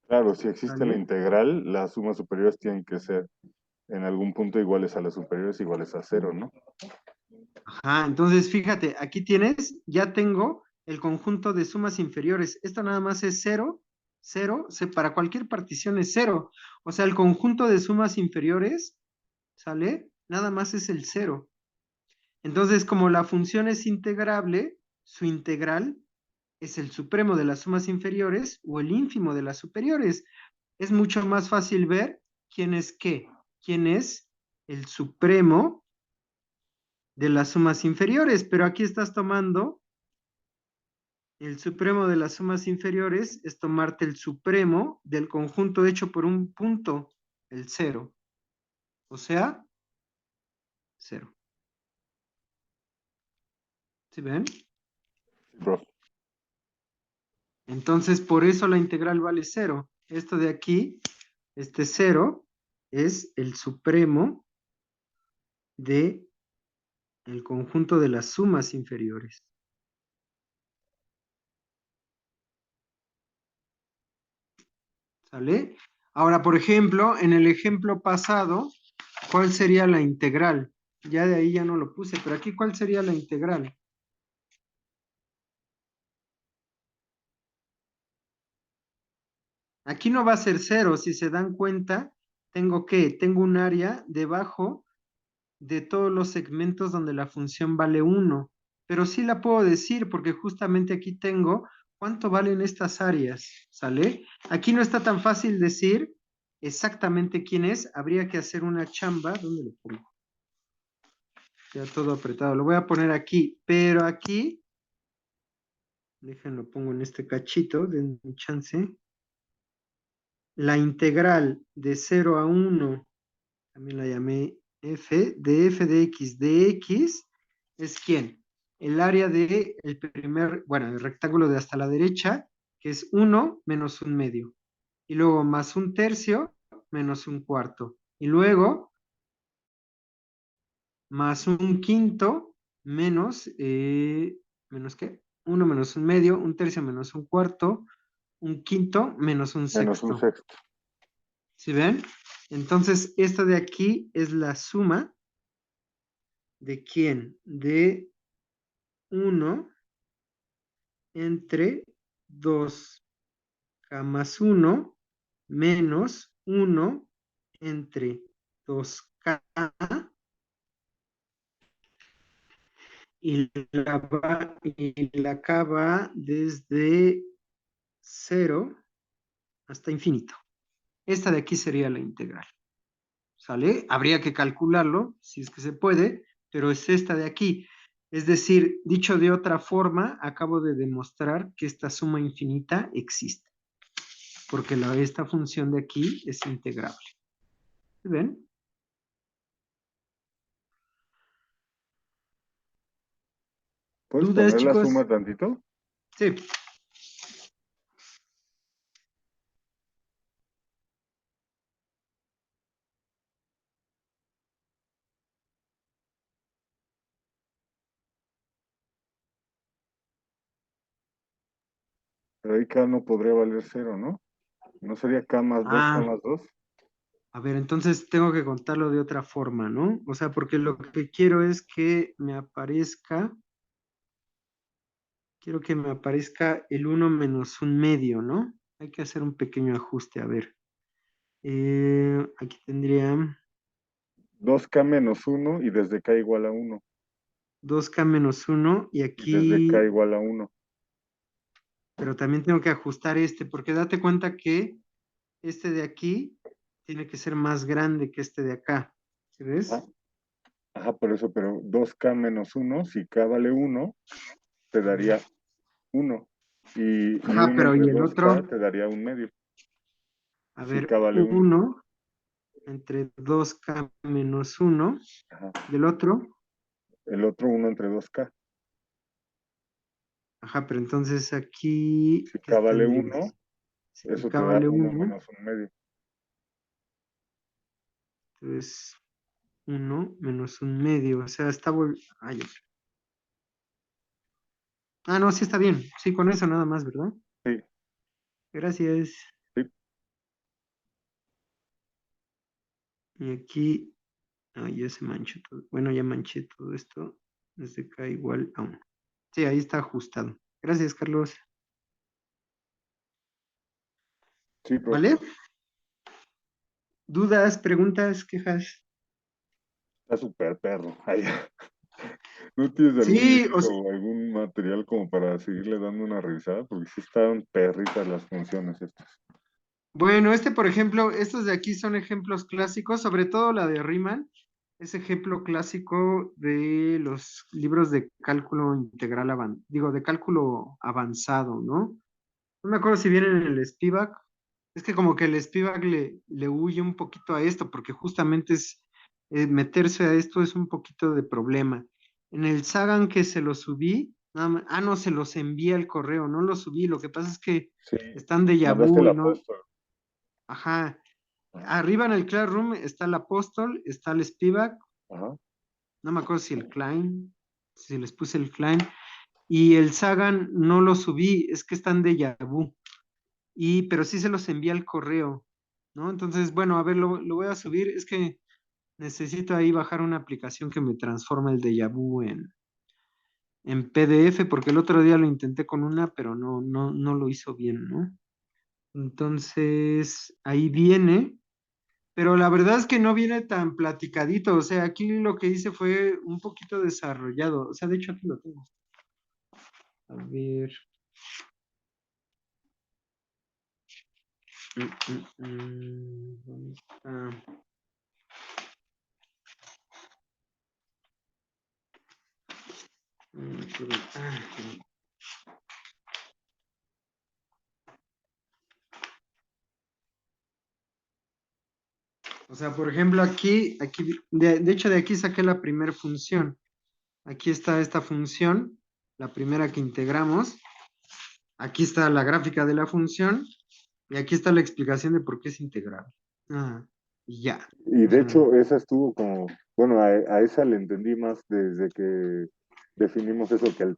[SPEAKER 1] Claro, si existe la
[SPEAKER 2] ¿vale?
[SPEAKER 1] integral, las sumas superiores tienen que ser en algún punto iguales a las superiores, iguales a cero, ¿no?
[SPEAKER 2] Ajá, entonces fíjate, aquí tienes, ya tengo el conjunto de sumas inferiores. Esto nada más es cero, cero, para cualquier partición es cero. O sea, el conjunto de sumas inferiores, ¿sale? Nada más es el cero. Entonces, como la función es integrable, su integral es el supremo de las sumas inferiores o el ínfimo de las superiores. Es mucho más fácil ver quién es qué, quién es el supremo de las sumas inferiores, pero aquí estás tomando el supremo de las sumas inferiores, es tomarte el supremo del conjunto hecho por un punto, el cero, o sea, cero. ¿Sí ven?
[SPEAKER 1] Profe.
[SPEAKER 2] Entonces, por eso la integral vale cero. Esto de aquí, este cero, es el supremo de el conjunto de las sumas inferiores. ¿Sale? Ahora, por ejemplo, en el ejemplo pasado, ¿cuál sería la integral? Ya de ahí ya no lo puse, pero aquí, ¿cuál sería la integral? Aquí no va a ser cero, si se dan cuenta, tengo un área debajo de todos los segmentos donde la función vale 1, pero sí la puedo decir porque justamente aquí tengo cuánto valen estas áreas, ¿sale? Aquí no está tan fácil decir exactamente quién es, habría que hacer una chamba, ¿dónde lo pongo? Ya todo apretado, lo voy a poner aquí, pero aquí, déjenlo pongo en este cachito, den un chance, la integral de 0 a 1, también la llamé f de x de x, ¿es quién? el área de el primer, bueno, el rectángulo de hasta la derecha, que es 1 menos un medio. Y luego más un tercio menos un cuarto. Y luego más un quinto menos, ¿menos qué? Uno menos un medio, un tercio menos un cuarto, un quinto menos un
[SPEAKER 1] Menos un
[SPEAKER 2] sexto.
[SPEAKER 1] sexto.
[SPEAKER 2] ¿Sí ven? Entonces, esta de aquí es la suma de quién? De uno entre 2k más 1 menos uno entre 2k y la k va desde cero hasta infinito. Esta de aquí sería la integral. ¿Sale? Habría que calcularlo, si es que se puede, pero es esta de aquí. Es decir, dicho de otra forma, acabo de demostrar que esta suma infinita existe, porque esta función de aquí es integrable. ¿Ven?
[SPEAKER 1] ¿Puedes
[SPEAKER 2] ¿Dudas,
[SPEAKER 1] poner la
[SPEAKER 2] chicos?
[SPEAKER 1] suma tantito?
[SPEAKER 2] Sí.
[SPEAKER 1] Pero ahí K no podría valer cero, ¿no? ¿No sería K más 2, K
[SPEAKER 2] Ah,
[SPEAKER 1] más 2?
[SPEAKER 2] a ver, entonces tengo que contarlo de otra forma, ¿no? O sea, porque lo que quiero es que me aparezca, quiero que me aparezca el uno menos un medio, ¿no? Hay que hacer un pequeño ajuste, a ver. Aquí tendría
[SPEAKER 1] 2K menos 1 y desde K igual a 1.
[SPEAKER 2] 2k menos 1 y
[SPEAKER 1] Y desde K
[SPEAKER 2] aquí,
[SPEAKER 1] igual a 1.
[SPEAKER 2] pero también tengo que ajustar porque date cuenta que este de aquí tiene que ser más grande que este de acá. ¿Sí
[SPEAKER 1] Ajá,
[SPEAKER 2] ves?
[SPEAKER 1] ajá, por eso, pero 2K menos 1, si K vale 1, te daría 1. Y
[SPEAKER 2] Ajá,
[SPEAKER 1] 1
[SPEAKER 2] pero
[SPEAKER 1] entre
[SPEAKER 2] ¿y el
[SPEAKER 1] 2K
[SPEAKER 2] otro?
[SPEAKER 1] te daría un medio,
[SPEAKER 2] A
[SPEAKER 1] si
[SPEAKER 2] ver,
[SPEAKER 1] K vale 1.
[SPEAKER 2] uno entre 2k menos uno
[SPEAKER 1] Ajá.
[SPEAKER 2] del otro.
[SPEAKER 1] El otro 1 entre 2K.
[SPEAKER 2] Ajá, pero entonces aquí,
[SPEAKER 1] Si
[SPEAKER 2] ¿qué
[SPEAKER 1] K vale
[SPEAKER 2] tendríamos?
[SPEAKER 1] 1,
[SPEAKER 2] Si
[SPEAKER 1] eso
[SPEAKER 2] k
[SPEAKER 1] te da
[SPEAKER 2] vale
[SPEAKER 1] 1
[SPEAKER 2] 1,
[SPEAKER 1] menos un medio.
[SPEAKER 2] entonces 1 menos un medio. O sea, Ay, no, sí está bien. Sí, con eso nada más, ¿verdad?
[SPEAKER 1] Sí,
[SPEAKER 2] Gracias.
[SPEAKER 1] sí.
[SPEAKER 2] Y aquí, ya se manchó todo. Bueno, ya manché todo esto. Desde acá igual a 1. Sí, ahí está ajustado. Gracias, Carlos.
[SPEAKER 1] Sí, profe.
[SPEAKER 2] ¿Vale? ¿Dudas, preguntas, quejas?
[SPEAKER 1] Está súper perro. Ay, ¿no tienes algún
[SPEAKER 2] Sí,
[SPEAKER 1] libro o algún material como para seguirle dando una revisada? Porque sí están perritas las funciones estas.
[SPEAKER 2] bueno, por ejemplo, estos de aquí son ejemplos clásicos, sobre todo la de Riemann, es ejemplo clásico de los libros de cálculo integral, digo, de cálculo avanzado, ¿no? No me acuerdo si vienen en el Spivak, es que como que el Spivak le huye un poquito a esto, porque justamente meterse a esto es un poquito de problema. En el Sagan que se los subí, no, se los envié al correo, no los subí, lo que pasa es que
[SPEAKER 1] Sí,
[SPEAKER 2] están de
[SPEAKER 1] mandaste
[SPEAKER 2] vu
[SPEAKER 1] el
[SPEAKER 2] y no,
[SPEAKER 1] apóstol.
[SPEAKER 2] ajá.
[SPEAKER 1] Ajá.
[SPEAKER 2] Arriba en el Classroom está el Apóstol, está el Spivak,
[SPEAKER 1] Ajá.
[SPEAKER 2] no me acuerdo si el Klein, si les puse el Klein, y el Sagan no lo subí, es que están de vu, pero sí se los envié al correo, ¿no? Entonces, bueno, a ver, lo voy a subir, es que necesito ahí bajar una aplicación que me transforma el déjà vu en PDF, porque el otro día lo intenté con una, pero no lo hizo bien, ¿no? Entonces, ahí viene. Pero la verdad es que no viene tan platicadito, o sea, aquí lo que hice fue un poquito desarrollado, o sea, de hecho aquí lo tengo. A ver. ¿Dónde está? Ah, o sea, por ejemplo, aquí de hecho de aquí saqué la primera función. aquí está esta función, la primera que integramos, aquí está la gráfica de la función, y aquí está la explicación de por qué es integrable. Ah, y ya.
[SPEAKER 1] Y
[SPEAKER 2] O
[SPEAKER 1] de
[SPEAKER 2] sea,
[SPEAKER 1] hecho, esa estuvo como, bueno, a esa le entendí más desde que definimos eso, que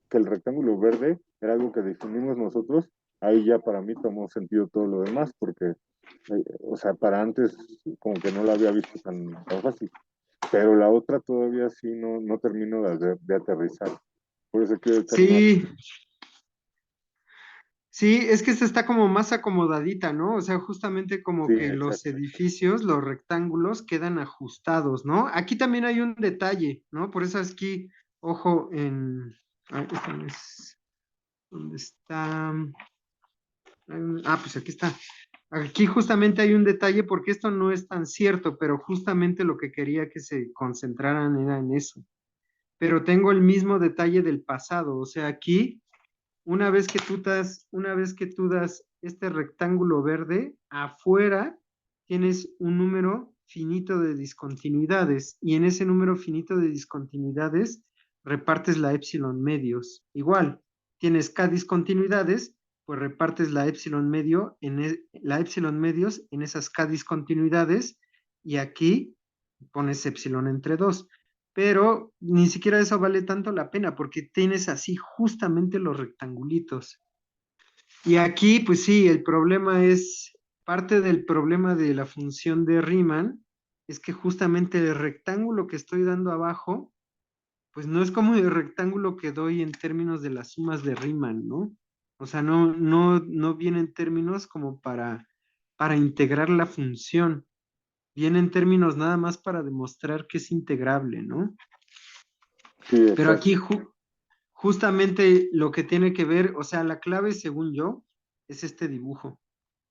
[SPEAKER 1] que el rectángulo verde era algo que definimos nosotros. Ahí ya para mí tomó sentido todo lo demás, porque, o sea, para antes como que no lo había visto tan fácil. Pero la otra todavía sí no termino de aterrizar. Por eso quiero echar una...
[SPEAKER 2] sí, sí, es que esta está como más acomodadita, ¿no? O sea, justamente
[SPEAKER 1] Sí,
[SPEAKER 2] como que los
[SPEAKER 1] exacto.
[SPEAKER 2] edificios, los rectángulos quedan ajustados, ¿no? Aquí también hay un detalle, ¿no? Por eso aquí, ojo, esta no es, ¿dónde está? Pues aquí está. Aquí justamente hay un detalle porque esto no es tan cierto, pero justamente lo que quería que se concentraran era en eso. Pero tengo el mismo detalle del pasado, o sea, aquí una vez que tú das este rectángulo verde, afuera tienes un número finito de discontinuidades y en ese número finito de discontinuidades repartes la epsilon medios. Igual, tienes k discontinuidades, pues repartes la epsilon medio la epsilon medios en esas k discontinuidades y aquí pones epsilon entre dos, pero ni siquiera eso vale tanto la pena porque tienes así justamente los rectangulitos. Y aquí, pues sí, el problema es, parte del problema de la función de Riemann es que justamente el rectángulo que estoy dando abajo, pues no es como el rectángulo que doy en términos de las sumas de Riemann, ¿no? O sea, no viene en términos como para integrar la función, viene en términos nada más para demostrar que es integrable, ¿no?
[SPEAKER 1] Sí,
[SPEAKER 2] Pero aquí
[SPEAKER 1] exacto.
[SPEAKER 2] justamente lo que tiene que ver, o sea, la clave, según yo, es este dibujo.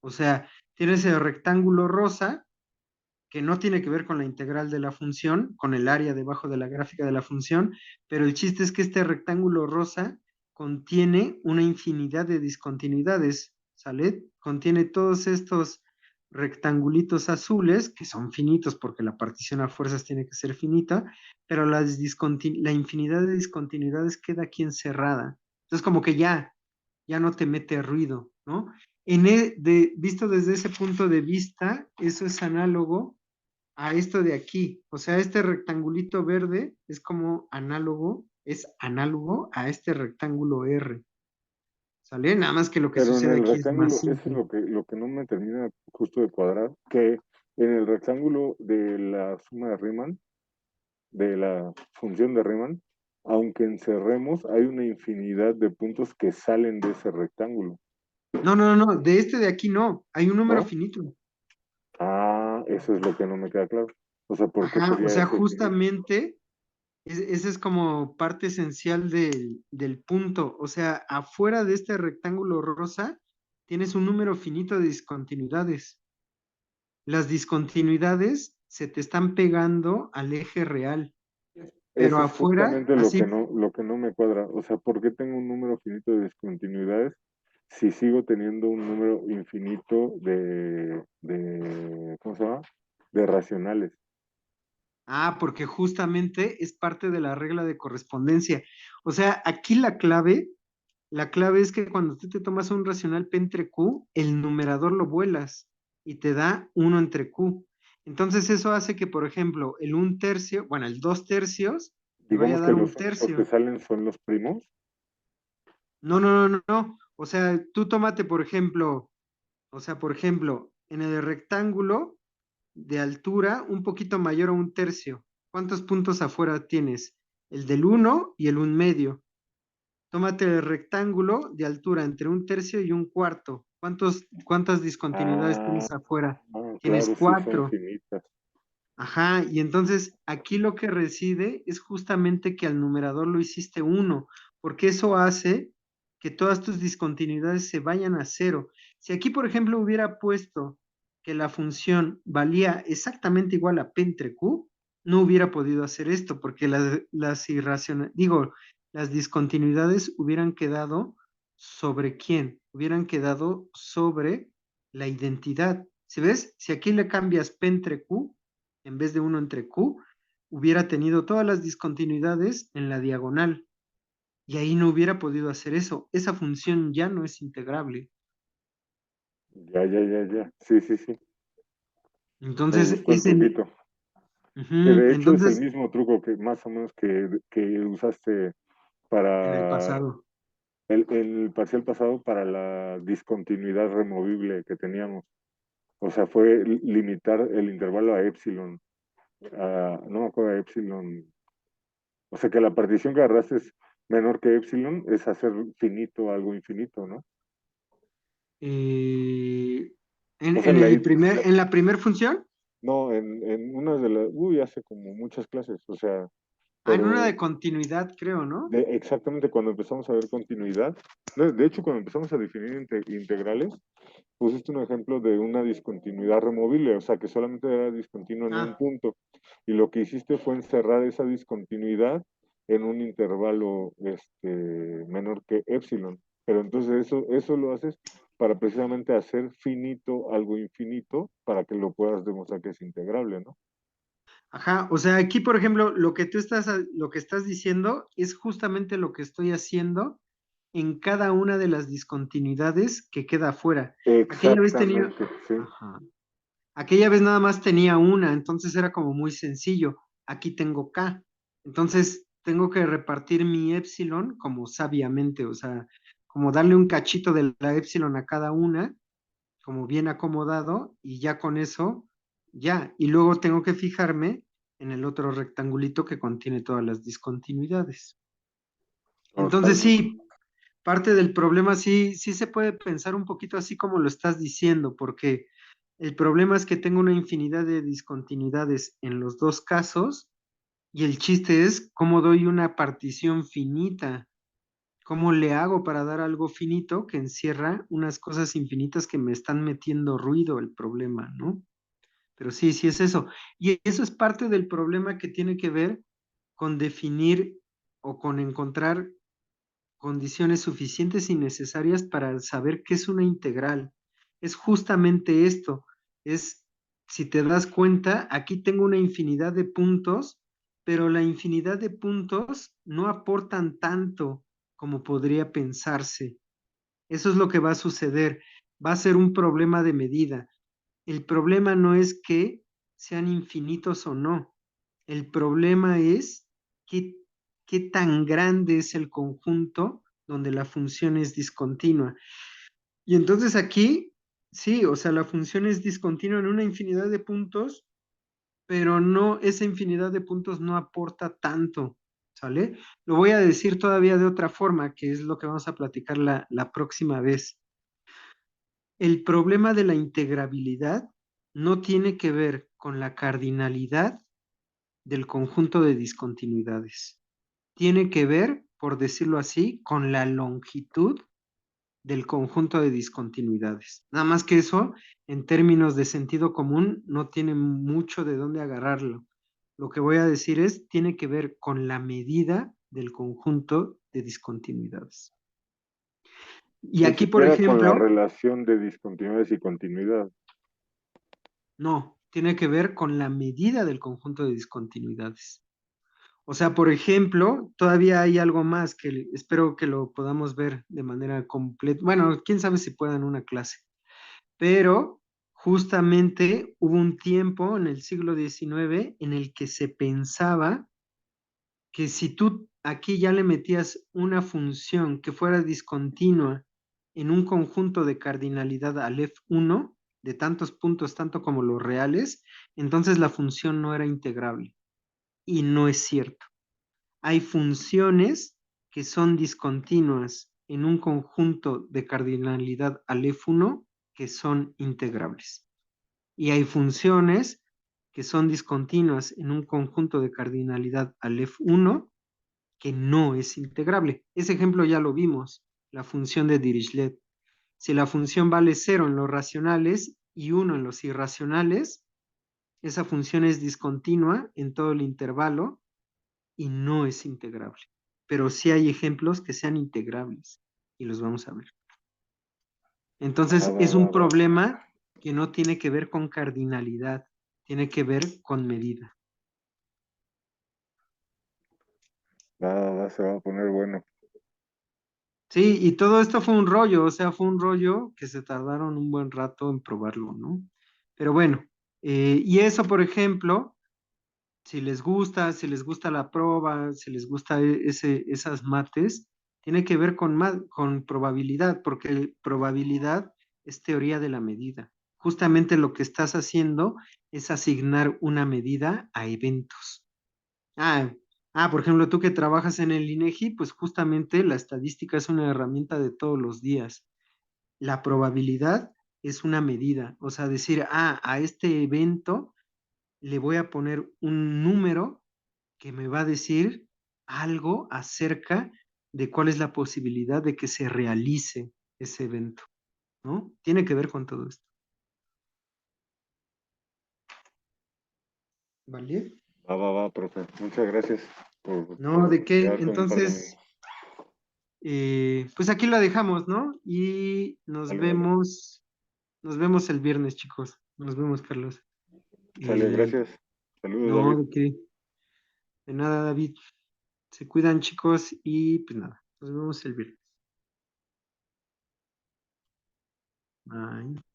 [SPEAKER 2] O sea, tienes el rectángulo rosa, que no tiene que ver con la integral de la función, con el área debajo de la gráfica de la función, pero el chiste es que este rectángulo rosa contiene una infinidad de discontinuidades, ¿sale? Contiene todos estos rectangulitos azules, que son finitos porque la partición a fuerzas tiene que ser finita, pero la infinidad de discontinuidades queda aquí encerrada. Entonces, como que ya no te mete ruido, ¿no? Visto desde ese punto de vista, eso es análogo a esto de aquí. O sea, este rectangulito verde es análogo a este rectángulo R. ¿Sale? Nada más que lo que
[SPEAKER 1] Pero en
[SPEAKER 2] sucede
[SPEAKER 1] el
[SPEAKER 2] aquí es más
[SPEAKER 1] rectángulo, eso es
[SPEAKER 2] simple.
[SPEAKER 1] lo que no me termina justo de cuadrar, que en el rectángulo de la suma de Riemann, de la función de Riemann, aunque encerremos, hay una infinidad de puntos que salen de ese rectángulo,
[SPEAKER 2] No, de este de aquí no, hay un número
[SPEAKER 1] ¿no?
[SPEAKER 2] finito.
[SPEAKER 1] Ah, eso es lo que no me queda claro. O sea, ¿por qué
[SPEAKER 2] Ajá, o
[SPEAKER 1] sería
[SPEAKER 2] sea,
[SPEAKER 1] ese infinito?
[SPEAKER 2] justamente esa es como parte esencial del punto. O sea, afuera de este rectángulo rosa tienes un número finito de discontinuidades. Las discontinuidades se te están pegando al eje real, pero
[SPEAKER 1] Eso es
[SPEAKER 2] afuera,
[SPEAKER 1] justamente
[SPEAKER 2] así,
[SPEAKER 1] lo que no me cuadra. O sea, ¿por qué tengo un número finito de discontinuidades si sigo teniendo un número infinito ¿cómo se llama? De racionales.
[SPEAKER 2] porque justamente es parte de la regla de correspondencia. O sea, aquí la clave es que cuando tú te tomas un racional P entre Q, el numerador lo vuelas y te da uno entre Q. Entonces eso hace que, por ejemplo, el un tercio, bueno, el dos tercios, te vaya a
[SPEAKER 1] Digamos que
[SPEAKER 2] dar un
[SPEAKER 1] los únicos que
[SPEAKER 2] tercio.
[SPEAKER 1] salen son los primos.
[SPEAKER 2] No. O sea, tú tómate, por ejemplo, en el rectángulo de altura un poquito mayor a un tercio, ¿cuántos puntos afuera tienes? El del uno y el un medio. Tómate el rectángulo de altura entre un tercio y un cuarto. ¿Cuántas discontinuidades
[SPEAKER 1] Ah,
[SPEAKER 2] tienes afuera? Tienes
[SPEAKER 1] claro, sí, son
[SPEAKER 2] cuatro.
[SPEAKER 1] finitas.
[SPEAKER 2] Ajá, y entonces aquí lo que reside es justamente que al numerador lo hiciste uno, porque eso hace que todas tus discontinuidades se vayan a cero. Si aquí, por ejemplo, hubiera puesto que la función valía exactamente igual a P entre Q, no hubiera podido hacer esto, porque las discontinuidades hubieran quedado sobre quién, hubieran quedado sobre la identidad. ¿Sí ves? Si aquí le cambias P entre Q, en vez de uno entre Q, hubiera tenido todas las discontinuidades en la diagonal y ahí no hubiera podido hacer eso. Esa función ya no es integrable.
[SPEAKER 1] Ya, ya, ya, ya. Sí, sí, sí. Me
[SPEAKER 2] Entonces,
[SPEAKER 1] gustó el truquito. Que de hecho es el
[SPEAKER 2] entonces,
[SPEAKER 1] mismo truco que más o menos que usaste
[SPEAKER 2] en el
[SPEAKER 1] para
[SPEAKER 2] pasado.
[SPEAKER 1] el parcial pasado para la discontinuidad removible que teníamos. O sea, fue limitar el intervalo a epsilon. No me acuerdo de epsilon. O sea, que la partición que agarraste es menor que epsilon, es hacer finito algo infinito, ¿no?
[SPEAKER 2] Eh,
[SPEAKER 1] O sea,
[SPEAKER 2] en la primer función,
[SPEAKER 1] no, en una de las, uy, hace como muchas clases, o sea,
[SPEAKER 2] en una de
[SPEAKER 1] pero
[SPEAKER 2] continuidad, creo, ¿no?
[SPEAKER 1] exactamente cuando empezamos a ver continuidad, de hecho, cuando empezamos a definir integrales, pusiste un ejemplo de una discontinuidad removible, o sea, que solamente era discontinua en un
[SPEAKER 2] Ah,
[SPEAKER 1] punto, y lo que hiciste fue encerrar esa discontinuidad en un intervalo menor que epsilon. Pero entonces eso lo haces para precisamente hacer finito algo infinito para que lo puedas demostrar que es integrable, ¿no?
[SPEAKER 2] ajá, o sea, aquí, por ejemplo, lo que estás diciendo es justamente lo que estoy haciendo en cada una de las discontinuidades que queda afuera. Aquella vez tenía,
[SPEAKER 1] Exactamente, sí.
[SPEAKER 2] ajá, aquella vez nada más tenía una, entonces era como muy sencillo. Aquí tengo K. Entonces tengo que repartir mi epsilon como sabiamente, o sea, como darle un cachito de la epsilon a cada una, como bien acomodado, y ya con eso, ya. Y luego tengo que fijarme en el otro rectangulito que contiene todas las discontinuidades. Entonces
[SPEAKER 1] Totalmente.
[SPEAKER 2] sí, parte del problema sí se puede pensar un poquito así como lo estás diciendo, porque el problema es que tengo una infinidad de discontinuidades en los dos casos y el chiste es cómo doy una partición finita, cómo le hago para dar algo finito que encierra unas cosas infinitas que me están metiendo ruido el problema, ¿no? Pero sí es eso. Y eso es parte del problema que tiene que ver con definir o con encontrar condiciones suficientes y necesarias para saber qué es una integral. Es justamente esto. Es, si te das cuenta, aquí tengo una infinidad de puntos, pero la infinidad de puntos no aportan tanto como podría pensarse. Eso es lo que va a suceder. Va a ser un problema de medida. El problema no es que sean infinitos o no. El problema es qué, qué tan grande es el conjunto donde la función es discontinua. Y entonces aquí, sí, o sea, la función es discontinua en una infinidad de puntos, pero no, esa infinidad de puntos no aporta tanto, ¿sale? Lo voy a decir todavía de otra forma, que es lo que vamos a platicar la próxima vez. El problema de la integrabilidad no tiene que ver con la cardinalidad del conjunto de discontinuidades. Tiene que ver, por decirlo así, con la longitud del conjunto de discontinuidades. Nada más que eso, en términos de sentido común, no tiene mucho de dónde agarrarlo. Lo que voy a decir es, tiene que ver con la medida del conjunto de discontinuidades. Y
[SPEAKER 1] Ni
[SPEAKER 2] aquí, por
[SPEAKER 1] siquiera con la
[SPEAKER 2] ejemplo,
[SPEAKER 1] relación de discontinuidades y continuidad.
[SPEAKER 2] no, tiene que ver con la medida del conjunto de discontinuidades. O sea, por ejemplo, todavía hay algo más que espero que lo podamos ver de manera completa. Bueno, quién sabe si pueda en una clase, pero justamente hubo un tiempo en el siglo XIX en el que se pensaba que si tú aquí ya le metías una función que fuera discontinua en un conjunto de cardinalidad Aleph 1, de tantos puntos, tanto como los reales, entonces la función no era integrable. Y no es cierto. Hay funciones que son discontinuas en un conjunto de cardinalidad Aleph 1 que son integrables. Y hay funciones que son discontinuas en un conjunto de cardinalidad Aleph 1 que no es integrable. Ese ejemplo ya lo vimos, la función de Dirichlet. Si la función vale cero en los racionales y uno en los irracionales, esa función es discontinua en todo el intervalo y no es integrable. Pero sí hay ejemplos que sean integrables y los vamos a ver.
[SPEAKER 1] Va,
[SPEAKER 2] Entonces
[SPEAKER 1] va,
[SPEAKER 2] es
[SPEAKER 1] va,
[SPEAKER 2] un
[SPEAKER 1] va.
[SPEAKER 2] problema que no tiene que ver con cardinalidad, tiene que ver con medida.
[SPEAKER 1] Se va a poner bueno.
[SPEAKER 2] Sí, y todo esto fue un rollo, o sea, fue un rollo que se tardaron un buen rato en probarlo, ¿no? Pero bueno, y eso, por ejemplo, si les gusta la proba, si les gusta esas mates, tiene que ver con probabilidad, porque probabilidad es teoría de la medida. Justamente lo que estás haciendo es asignar una medida a eventos. Ah, por ejemplo, tú que trabajas en el INEGI, pues justamente la estadística es una herramienta de todos los días. La probabilidad es una medida, o sea, decir, a este evento le voy a poner un número que me va a decir algo acerca de cuál es la posibilidad de que se realice ese evento, ¿no? Tiene que ver con todo esto, ¿vale?
[SPEAKER 1] Profe. Muchas gracias
[SPEAKER 2] No,
[SPEAKER 1] por
[SPEAKER 2] ¿de qué?
[SPEAKER 1] quedar con un par de
[SPEAKER 2] Entonces,
[SPEAKER 1] minutos.
[SPEAKER 2] pues aquí la dejamos, ¿no? Y
[SPEAKER 1] Vale, vale.
[SPEAKER 2] nos vemos el viernes, chicos. Nos vemos, Carlos.
[SPEAKER 1] Sale,
[SPEAKER 2] Eh,
[SPEAKER 1] gracias. Saludos,
[SPEAKER 2] no,
[SPEAKER 1] David.
[SPEAKER 2] de qué, de nada, David. Se cuidan, chicos, y pues nada, nos vemos el viernes. Bye.